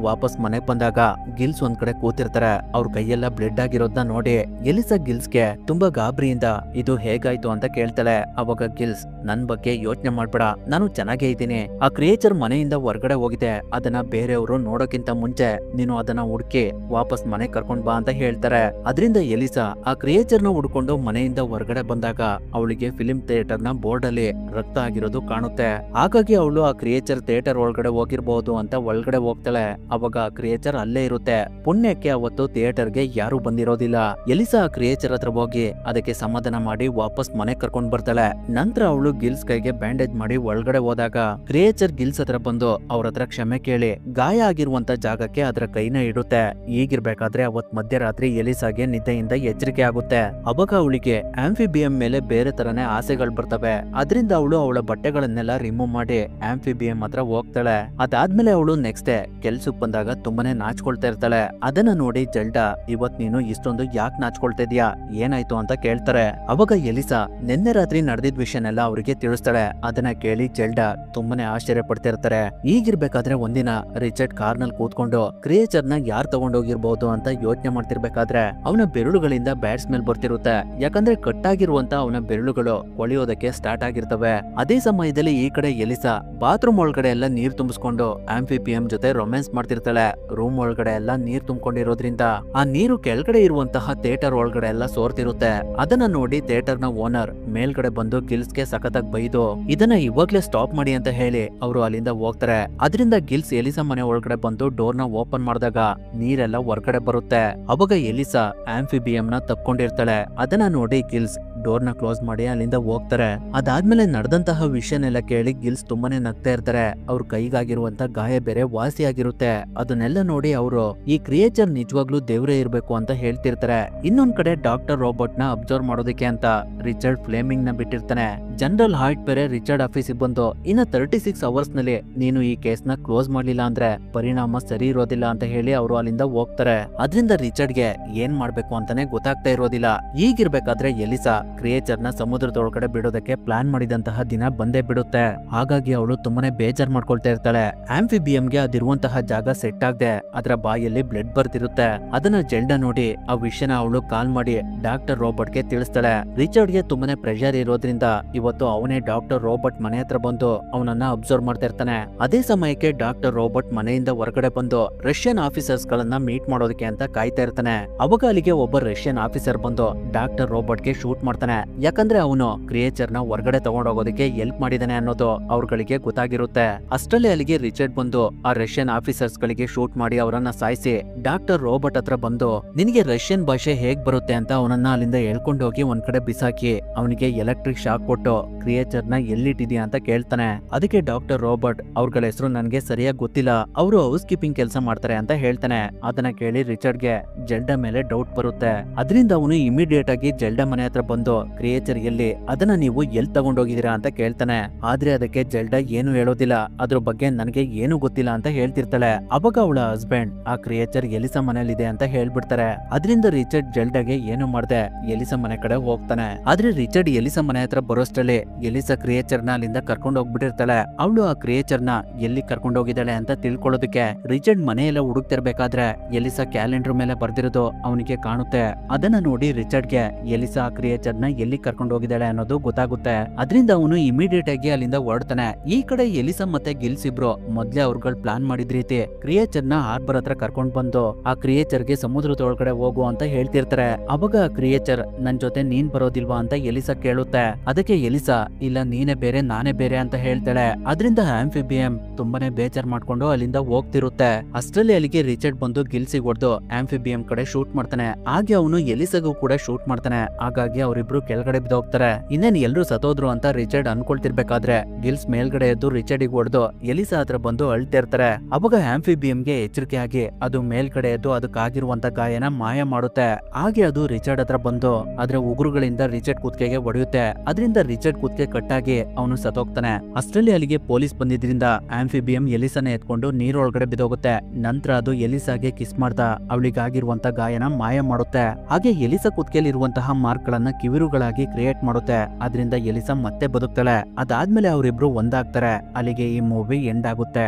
ವಾಪಸ್ ಮನೆಗ್ ಬಂದಾಗ ಗಿಲ್ಸ್ ಒಂದ್ ಕಡೆ ಕೂತಿರ್ತಾರೆ. ಅವ್ರ ಕೈಯೆಲ್ಲ ಬ್ಲಡ್ ಆಗಿರೋದನ್ನ ನೋಡಿ ಎಲಿಸಾ ಗಿಲ್ಸ್ಗೆ ತುಂಬಾ ಗಾಬರಿಯಿಂದ ಇದು ಹೇಗಾಯ್ತು ಅಂತ ಕೇಳ್ತಾಳೆ. ಅವಾಗ ಗಿಲ್ಸ್, ನನ್ ಬಗ್ಗೆ ಯೋಚನೆ ಮಾಡ್ಬೇಡ, ನಾನು ಚೆನ್ನಾಗೇ ಇದ್ದೀನಿ. ಆ ಕ್ರಿಯೇಚರ್ ಮನೆಯಿಂದ ಹೊರಗಡೆ ಹೋಗಿದೆ, ಅದನ್ನ ಬೇರೆಯವರು ನೋಡೋಕ್ಕಿಂತ ಮುಂಚೆ ನೀನು ಅದನ್ನ ಹುಡುಕಿ ವಾಪಸ್ ಮನೆ ಕರ್ಕೊಂಡ್ ಬಾ ಅಂತ ಹೇಳ್ತಾರೆ. ಅದರಿಂದ ಎಲಿಸಾ ಆ ಕ್ರಿಯೇಚರ್ ನ ಹುಡ್ಕೊಂಡು ಮನೆಯಿಂದ ಹೊರಗಡೆ ಬಂದಾಗ ಅವಳಿಗೆ ಫಿಲ್ಮ್ ಥಿಯೇಟರ್ ನ ಬೋರ್ಡ್ ಅಲ್ಲಿ ರಕ್ತ ಆಗಿರೋದು ಕಾಣುತ್ತೆ. ಹಾಗಾಗಿ ಅವಳು ಆ ಕ್ರಿಯೇಚರ್ ಥಿಯೇಟರ್ ಒಳಗಡೆ ಹೋಗಿರ್ಬಹುದು ಅಂತ ಒಳಗಡೆ ಹೋಗ್ತಾಳೆ. ಅವಾಗ ಆ ಕ್ರಿಯೇಚರ್ ಅಲ್ಲೇ ಇರುತ್ತೆ. ಪುಣ್ಯಕ್ಕೆ ಅವತ್ತು ಥಿಯೇಟರ್ಗೆ ಯಾರು ಬಂದಿರೋದಿಲ್ಲ. ಎಲಿಸಾ ಆ ಕ್ರಿಯೇಚರ್ ಹತ್ರ ಹೋಗಿ ಅದಕ್ಕೆ ಸಮಾಧಾನ ಮಾಡಿ ವಾಪಸ್ ಮನೆ ಕರ್ಕೊಂಡ್ ಬರ್ತಾಳೆ. ನಂತರ ಅವಳು ಗಿಲ್ಸ್ ಕೈಗೆ ಬ್ಯಾಂಡೇಜ್ ಮಾಡಿ ಒಳಗಡೆ ಹೋದಾಗ ಕ್ರಿಯೇಚರ್ ಗಿಲ್ಸ್ ಹತ್ರ ಬಂದು ಅವ್ರ ಹತ್ರ ಕ್ಷಮೆ ಕೇಳಿ ಗಾಯ ಆಗಿರುವಂತ ಜಾಗಕ್ಕೆ ಅದರ ಕೈನ ಇಡುತ್ತೆ. ಈಗಿರ್ಬೇಕಾದ್ರೆ ಅವತ್ ಮಧ್ಯರಾತ್ರಿ ಎಲಿಸಾಗೆ ನಿದ್ದೆಯಿಂದ ಎಚ್ಚರಿಕೆ ಆಗುತ್ತೆ. ಅವಾಗ ಅವಳಿಗೆ ಆಂಫಿಬಿಯಂ ಮೇಲೆ ಬೇರೆ ತರನೇ ಆಸೆಗಳು ಬರ್ತವೆ. ಅದರಿಂದ ಅವಳು ಅವಳ ಬಟ್ಟೆಗಳನ್ನೆಲ್ಲ ರಿಮೂವ್ ಮಾಡಿ ಆಂಫಿಬಿಯಂ ಹತ್ರ ಹೋಗ್ತಾಳೆ. ಅದಾದ್ಮೇಲೆ ಅವಳು ನೆಕ್ಸ್ಟ್ ಡೇ ಕೆಲ್ಸಕ್ ಬಂದಾಗ ತುಂಬಾನೇ ನಾಚ್ಕೊಳ್ತಾ ಇರ್ತಾಳೆ. ಅದನ್ನ ನೋಡಿ ಜೆಲ್ಡಾ, ಇವತ್ ನೀನು ಇಷ್ಟೊಂದು ಯಾಕೆ ನಾಚ್ಕೊಳ್ತಾ ಇದೀಯಾ, ಏನಾಯ್ತು ಅಂತ ಕೇಳ್ತಾರೆ. ಅವಾಗ ಎಲಿಸಾ ನಿನ್ನೆ ರಾತ್ರಿ ನಡೆದಿದ್ ವಿಷಯನೆಲ್ಲ ಅವರಿಗೆ ತಿಳಿಸ್ತಾಳೆ. ಅದನ್ನ ಕೇಳಿ ಜೆಲ್ಡಾ ತುಂಬಾನೇ ಆಶ್ಚರ್ಯ ಪಡ್ತಿರ್ತಾರೆ. ಈಗಿರ್ಬೇಕಾದ್ರೆ ಒಂದಿನ ರಿಚರ್ಡ್ ಕಾರ್ನಲ್ಲಿ ಕೂತ್ಕೊಂಡು ಕ್ರಿಯೇಚರ್ ನ ಯಾರ್ ತಗೊಂಡೋಗಿರ್ಬಹುದು ಅಂತ ಯೋಚನೆ ಮಾಡ್ತಿರ್ಬೇಕಾದ್ರೆ ಅವನ ಬೆರಳುಗಳಿಂದ ಬ್ಯಾಟ್ ಸ್ಮೆಲ್ ಬರ್ತಿರುತ್ತೆ. ಯಾಕಂದ್ರೆ ಕಟ್ಟಾಗಿರುವಂತ ಅವನ ಬೆರಳುಗಳು ಕೊಳೆಯೋದಕ್ಕೆ ಸ್ಟಾರ್ಟ್ ಆಗಿರ್ತವೆ. ಅದೇ ಸಮಯದಲ್ಲಿ ಈ ಕಡೆ ಎಲಿಸಾ ಬಾತ್ರೂಮ್ ಒಳಗಡೆ ಎಲ್ಲ ನೀರ್ ತುಂಬಿಸ್ಕೊಂಡು ಆಂಫಿಬಿಯಂ ಜೊತೆ ರೊಮ್ಯಾನ್ಸ್ ಮಾಡ್ತಿರ್ತಾಳೆ. ರೂಮ್ ಒಳಗಡೆ ಎಲ್ಲ ನೀರ್ ತುಂಬಿಕೊಂಡಿರೋದ್ರಿಂದ ಆ ನೀರು ಕೆಳಗಡೆ ಇರುವಂತಹ ಥಿಯೇಟರ್ ಒಳಗಡೆ ಎಲ್ಲ ಸೋರ್ತಿರುತ್ತೆ. ಅದನ್ನ ನೋಡಿ ಥಿಯೇಟರ್ ನ ಓನರ್ ಮೇಲ್ಗಡೆ ಬಂದು ಗಿಲ್ಸ್ಗೆ ಸಖತ್ತಾಗಿ ಬೈದು ಇದನ್ನ ಇವಾಗ್ಲೇ ಸ್ಟಾಪ್ ಮಾಡಿ ಅಂತ ಹೇಳಿ ಅವರು ಅಲ್ಲಿಂದ ಹೋಗ್ತಾರೆ. ಅದರಿಂದ ಗಿಲ್ಸ್ ಎಲಿಸಾ ಮನೆ ಒಳಗಡೆ ಬಂದು ಡೋರ್ ನ ಓಪನ್ ಮಾಡಿದಾಗ ನೀರೆಲ್ಲ ಹೊರಗಡೆ ಬರುತ್ತೆ. ಅವಾಗ ಎಲಿಸಾ ಆಂಫಿಬಿಯಂ ನ ತಪ್ಕೊಂಡಿರ್ತಾಳೆ. ಅದನ್ನ ನೋಡಿ ಗಿಲ್ಸ್ ಡೋರ್ ನ ಕ್ಲೋಸ್ ಮಾಡಿ ಅಲ್ಲಿಂದ ಹೋಗ್ತಾರೆ. ಅದಾದ್ಮೇಲೆ ನಡೆದಂತಹ ವಿಷಯನೆಲ್ಲ ಕೇಳಿ ಗಿಲ್ಸ್ ತುಂಬಾನೇ ನಗ್ತಾ ಇರ್ತಾರೆ. ಅವ್ರ ಕೈಗಾಗಿರುವಂತ ಗಾಯ ಬೇರೆ ವಾಸಿ ಆಗಿರುತ್ತೆ. ಅದನ್ನೆಲ್ಲ ನೋಡಿ ಅವರು ಈ ಕ್ರಿಯೇಚರ್ ನಿಜವಾಗ್ಲೂ ದೇವ್ರೇ ಇರ್ಬೇಕು ಅಂತ ಹೇಳ್ತಿರ್ತಾರೆ. ಇನ್ನೊಂದ್ ಕಡೆ ಡಾಕ್ಟರ್ ರೋಬೋಟ್ ನ ಅಬ್ಸರ್ವ್ ಮಾಡೋದಕ್ಕೆ ಅಂತ ರಿಚರ್ಡ್ ಫ್ಲೇಮಿಂಗ್ ನ ಬಿಟ್ಟಿರ್ತಾನೆ. ಜನರಲ್ ಹಾರ್ಟ್ ಬೇರೆ ರಿಚರ್ಡ್ ಆಫೀಸಿಗೆ ಬಂದು ಇನ್ನ 36 ಅವರ್ಸ್ ನಲ್ಲಿ ನೀನು ಈ ಕೇಸ್ ನ ಕ್ಲೋಸ್ ಮಾಡ್ಲಿಲ್ಲ ಅಂದ್ರೆ ಪರಿಣಾಮ ಸರಿ ಇರೋದಿಲ್ಲ ಅಂತ ಹೇಳಿ ಅವರು ಅಲ್ಲಿಂದ ಹೋಗ್ತಾರೆ. ಅದರಿಂದ ರಿಚರ್ಡ್ಗೆ ಏನ್ ಮಾಡ್ಬೇಕು ಅಂತಾನೆ ಗೊತ್ತಾಗ್ತಾ ಇರೋದಿಲ್ಲ. ಈಗಿರ್ಬೇಕಾದ್ರೆ ಎಲಿಸಾ ಕ್ರಿಯೇಚರ್ ನ ಸಮುದ್ರದೊಳಗಡೆ ಬಿಡೋದಕ್ಕೆ ಪ್ಲಾನ್ ಮಾಡಿದಂತಹ ದಿನ ಬಂದೇ ಬಿಡುತ್ತೆ. ಹಾಗಾಗಿ ಅವಳು ತುಂಬಾನೇ ಬೇಜಾರ್ ಮಾಡ್ಕೊಳ್ತಾ ಇರ್ತಾಳೆ. ಆಂಫಿಬಿಯಂಗೆ ಅದಿರುವಂತಹ ಜಾಗ ಸೆಟ್ ಆಗದೆ ಅದರ ಬಾಯಲ್ಲಿ ಬ್ಲಡ್ ಬರ್ತಿರುತ್ತೆ. ಅದನ್ನ ಜೆಲ್ಡಾ ನೋಡಿ ಆ ವಿಷಯನ ಅವಳು ಕಾಲ್ ಮಾಡಿ ಡಾಕ್ಟರ್ ರೋಬೋಟ್ಗೆ ತಿಳಿಸ್ತಾಳೆ. ರಿಚರ್ಡ್ಗೆ ತುಂಬಾನೇ ಪ್ರೆಷರ್ ಇರೋದ್ರಿಂದ ಇವತ್ತು ಅವನೇ ಡಾಕ್ಟರ್ ರೋಬೋಟ್ ಮನೆ ಹತ್ರ ಬಂದು ಅವನನ್ನ ಅಬ್ಸರ್ವ್ ಮಾಡ್ತಾ ಇರ್ತಾನೆ. ಅದೇ ಸಮಯಕ್ಕೆ ಡಾಕ್ಟರ್ ರೋಬೋಟ್ ಮನೆಯಿಂದ ಹೊರಗಡೆ ಬಂದು ರಷ್ಯನ್ ಆಫೀಸರ್ಸ್ ಗಳನ್ನ ಮೀಟ್ ಮಾಡೋದಕ್ಕೆ ಅಂತ ಕಾಯ್ತಾ ಇರ್ತಾನೆ. ಅವಾಗ ಅಲ್ಲಿಗೆ ಒಬ್ಬ ರಷ್ಯನ್ ಆಫೀಸರ್ ಬಂದು ಡಾಕ್ಟರ್ ರೋಬೋಟ್ಗೆ ಶೂಟ್ ಮಾಡ್ತಾನೆ. ಯಾಕಂದ್ರೆ ಅವನು ಕ್ರಿಯೇಚರ್ ನ ಹೊರಗಡೆ ತಗೊಂಡೋಗೋದಕ್ಕೆ ಹೆಲ್ಪ್ ಮಾಡಿದಾನೆ ಅನ್ನೋದು ಅವ್ರಗಳಿಗೆ ಗೊತ್ತಾಗಿರುತ್ತೆ. ಅಷ್ಟರಲ್ಲಿ ಅಲ್ಲಿಗೆ ರಿಚರ್ಡ್ ಬಂದು ಆ ರಷ್ಯನ್ ಆಫೀಸರ್ಸ್ ಗಳಿಗೆ ಶೂಟ್ ಮಾಡಿ ಅವರನ್ನ ಸಾಯಿಸಿ ಡಾಕ್ಟರ್ ರೋಬೋಟ್ ಹತ್ರ ಬಂದು ನಿನಗೆ ರಷ್ಯನ್ ಭಾಷೆ ಹೇಗ್ ಬರುತ್ತೆ ಅಂತ ಅವನನ್ನ ಅಲ್ಲಿಂದ ಹೇಳ್ಕೊಂಡು ಹೋಗಿ ಒಂದ್ ಕಡೆ ಬಿಸಾಕಿ ಅವನಿಗೆ ಎಲೆಕ್ಟ್ರಿಕ್ ಶಾಕ್ ಕೊಟ್ಟು ಕ್ರಿಯೇಚರ್ ನ ಎಲ್ಲಿಟ್ಟಿದ್ಯಾ ಅಂತ ಕೇಳ್ತಾನೆ. ಅದಕ್ಕೆ ಡಾಕ್ಟರ್ ರೋಬೋಟ್ ಅವ್ರಗಳ ಹೆಸರು ನನ್ಗೆ ಸರಿಯಾಗಿ ಗೊತ್ತಿಲ್ಲ, ಅವರು ಹೌಸ್ ಕೀಪಿಂಗ್ ಕೆಲಸ ಮಾಡ್ತಾರೆ ಅಂತ ಹೇಳ್ತಾನೆ. ಅದನ್ನ ಕೇಳಿ ರಿಚರ್ಡ್ಗೆ ಜೆಲ್ಡಾ ಮೇಲೆ ಡೌಟ್ ಬರುತ್ತೆ. ಅದರಿಂದ ಅವನು ಇಮಿಡಿಯೇಟ್ ಆಗಿ ಜೆಲ್ಡಾ ಮನೆ ಹತ್ರ ಬಂದು ಕ್ರಿಯೇಚರ್ ಎಲ್ಲಿ, ಅದನ್ನ ನೀವು ಎಲ್ಲಿ ತಗೊಂಡೋಗಿದ್ದೀರಾ ಅಂತ ಕೇಳ್ತಾನೆ. ಆದ್ರೆ ಅದಕ್ಕೆ ಜೆಲ್ಡಾ ಏನು ಹೇಳೋದಿಲ್ಲ, ಅದ್ರ ಬಗ್ಗೆ ನನಗೆ ಏನು ಗೊತ್ತಿಲ್ಲ ಅಂತ ಹೇಳ್ತಿರ್ತಾಳೆ. ಅವಾಗ ಅವಳ ಹಸ್ಬೆಂಡ್ ಆ ಕ್ರಿಯೇಚರ್ ಎಲಿಸಾ ಮನೇಲಿದೆ ಅಂತ ಹೇಳ್ಬಿಡ್ತಾರೆ. ಅದರಿಂದ ರಿಚರ್ಡ್ ಜೆಲ್ಡಾಗೆ ಏನು ಮಾಡ್ದೆ ಎಲಿಸಾ ಮನೆ ಕಡೆ ಹೋಗ್ತಾನೆ. ಆದ್ರೆ ರಿಚರ್ಡ್ ಎಲಿಸಾ ಮನೆ ಹತ್ರ ಬರೋಷ್ಟರಲ್ಲಿ ಎಲಿಸಾ ಕ್ರಿಯೇಚರ್ ನ ಅಲ್ಲಿಂದ ಕರ್ಕೊಂಡು ಹೋಗ್ಬಿಟ್ಟಿರ್ತಾಳೆ. ಅವಳು ಆ ಕ್ರಿಯೇಚರ್ ನ ಎಲ್ಲಿ ಕರ್ಕೊಂಡು ಹೋಗಿದ್ದಾಳೆ ಅಂತ ತಿಳ್ಕೊಳ್ಳೋದಕ್ಕೆ ರಿಚರ್ಡ್ ಮನೆಯೆಲ್ಲ ಹುಡುಕ್ತಿರ್ಬೇಕಾದ್ರೆ ಎಲಿಸಾ ಕ್ಯಾಲೆಂಡರ್ ಮೇಲೆ ಬರ್ದಿರೋದು ಅವನಿಗೆ ಕಾಣುತ್ತೆ. ಅದನ್ನ ನೋಡಿ ರಿಚರ್ಡ್ಗೆ ಎಲಿಸಾ ಆ ಕ್ರಿಯೇಚರ್ ನ ಎಲ್ಲಿ ಕರ್ಕೊಂಡು ಹೋಗಿದ್ದಾಳೆ ಅನ್ನೋದು ಗೊತ್ತಾಗುತ್ತೆ. ಅದರಿಂದ ಅವನು ಇಮಿಡಿಯೇಟ್ ಆಗಿ ಅಲ್ಲಿಂದ ಹೊರಡ್ತಾನೆ. ಈ ಕಡೆ ಎಲಿಸಾ ಮತ್ತೆ ಗಿಲ್ಸ್ ಇಬ್ರು ಮೊದ್ಲೇ ಅವ್ರುಗಳು ಪ್ಲಾನ್ ಮಾಡಿದ ರೀತಿ ಕ್ರಿಯೇಚರ್ ನ ಹಾರ್ಬರ್ ಹತ್ರ ಕರ್ಕೊಂಡ್ ಬಂದು ಆ ಕ್ರಿಯೇಚರ್ ಗೆ ಸಮುದ್ರದ ಒಳಗಡೆ ಹೋಗು ಅಂತ ಹೇಳ್ತಿರ್ತಾರೆ. ಅವಾಗ ಆ ಕ್ರಿಯೇಚರ್ ನನ್ ಜೊತೆ ನೀನ್ ಬರೋದಿಲ್ವಾ ಅಂತ ಎಲಿಸಾ ಕೇಳುತ್ತೆ. ಅದಕ್ಕೆ ಎಲಿಸಾ ಇಲ್ಲ ನೀನೇ ಬೇರೆ ನಾನೇ ಬೇರೆ ಅಂತ ಹೇಳ್ತಾಳೆ. ಅದರಿಂದ ಆಂಫಿಬಿಯಂ ತುಂಬಾನೇ ಬೇಜಾರ್ ಮಾಡ್ಕೊಂಡು ಅಲ್ಲಿಂದ ಹೋಗ್ತಿರುತ್ತೆ. ಅಷ್ಟರಲ್ಲಿ ಅಲ್ಲಿಗೆ ರಿಚರ್ಡ್ ಬಂದು ಗಿಲ್ಸಿಗೆ ಹೊಡೆದು ಆಂಫಿಬಿಯಂ ಕಡೆ ಶೂಟ್ ಮಾಡ್ತಾನೆ. ಹಾಗೆ ಅವನು ಎಲಿಸಾಗೂ ಕೂಡ ಶೂಟ್ ಮಾಡ್ತಾನೆ. ಹಾಗಾಗಿ ಅವರಿಬ್ರು ಕೆಳಗಡೆ ಬಿದ್ದೋಗ್ತಾರೆ. ಇನ್ನೇನ್ ಎಲ್ರು ಸತ್ತೋದ್ರು ಅಂತ ರಿಚರ್ಡ್ ಅನ್ಕೊಳ್ತಿರ್ಬೇಕಾದ್ರೆ ಗಿಲ್ಸ್ ಮೇಲ್ಗಡೆ ಎದ್ದು ರಿಚರ್ಡಿಗೆ ಹೊಡೆದು ಎಲಿಸಾ ಹತ್ರ ಬಂದು ಅಳ್ತಿರ್ತಾರೆ. ಅವಾಗ ಆಂಫಿಬಿಯಂಗೆ ಎಚ್ಚರಿಕೆ ಆಗಿ ಅದು ಮೇಲ್ಗಡೆ ಎದ್ದು ಅದಕ್ಕಾಗಿರುವಂತ ಗಾಯನ ಮಾಯ ಮಾಡುತ್ತೆ. ಹಾಗೆ ಅದು ರಿಚರ್ಡ್ ಹತ್ರ ಬಂದು ಅದ್ರ ಉಗುರುಗಳಿಂದ ರಿಚರ್ಡ್ ಕುತ್ತಿಗೆಗೆ ಹೊಡೆಯುತ್ತೆ. ಅದರಿಂದ ರಿಚರ್ಡ್ ಕುತ್ತಿಗೆ ಕಟ್ಟಾಗಿ ಅವನು ಸತ್ತೋಗ್ತಾನೆ. ಅಷ್ಟರಲ್ಲಿ ಅಲ್ಲಿಗೆ ಪೊಲೀಸ್ ಬಂದಿದ್ರಿಂದ ಆಂಫಿಬಿಯಂ ಎಲಿಸಾನ ಎತ್ಕೊಂಡು ನೀರೊಳಗಡೆ ಬಿದ್ದೋಗುತ್ತೆ. ನಂತರ ಅದು ಎಲಿಸಾಗೆ ಕಿಸ್ ಮಾಡ್ತಾ ಅವಳಿಗಾಗಿರುವಂತ ಗಾಯನ ಮಾಯ ಮಾಡುತ್ತೆ. ಹಾಗೆ ಎಲಿಸಾ ಕುತ್ತಿಗೆಯಲ್ಲಿ ಇರುವಂತಹ ಮಾರ್ಕ್ ಗಳನ್ನ ಕಿವಿರುಗಳಾಗಿ ಕ್ರಿಯೇಟ್ ಮಾಡುತ್ತೆ. ಅದರಿಂದ ಎಲಿಸಾ ಮತ್ತೆ ಬದುಕ್ತಾಳೆ. ಅದಾದ್ಮೇಲೆ ಅವರಿಬ್ರು ಒಂದಾಗ್ತಾರೆ. ಅಲ್ಲಿಗೆ ಈ ಮೂವಿ ಎಂಡ್ ಆಗುತ್ತೆ.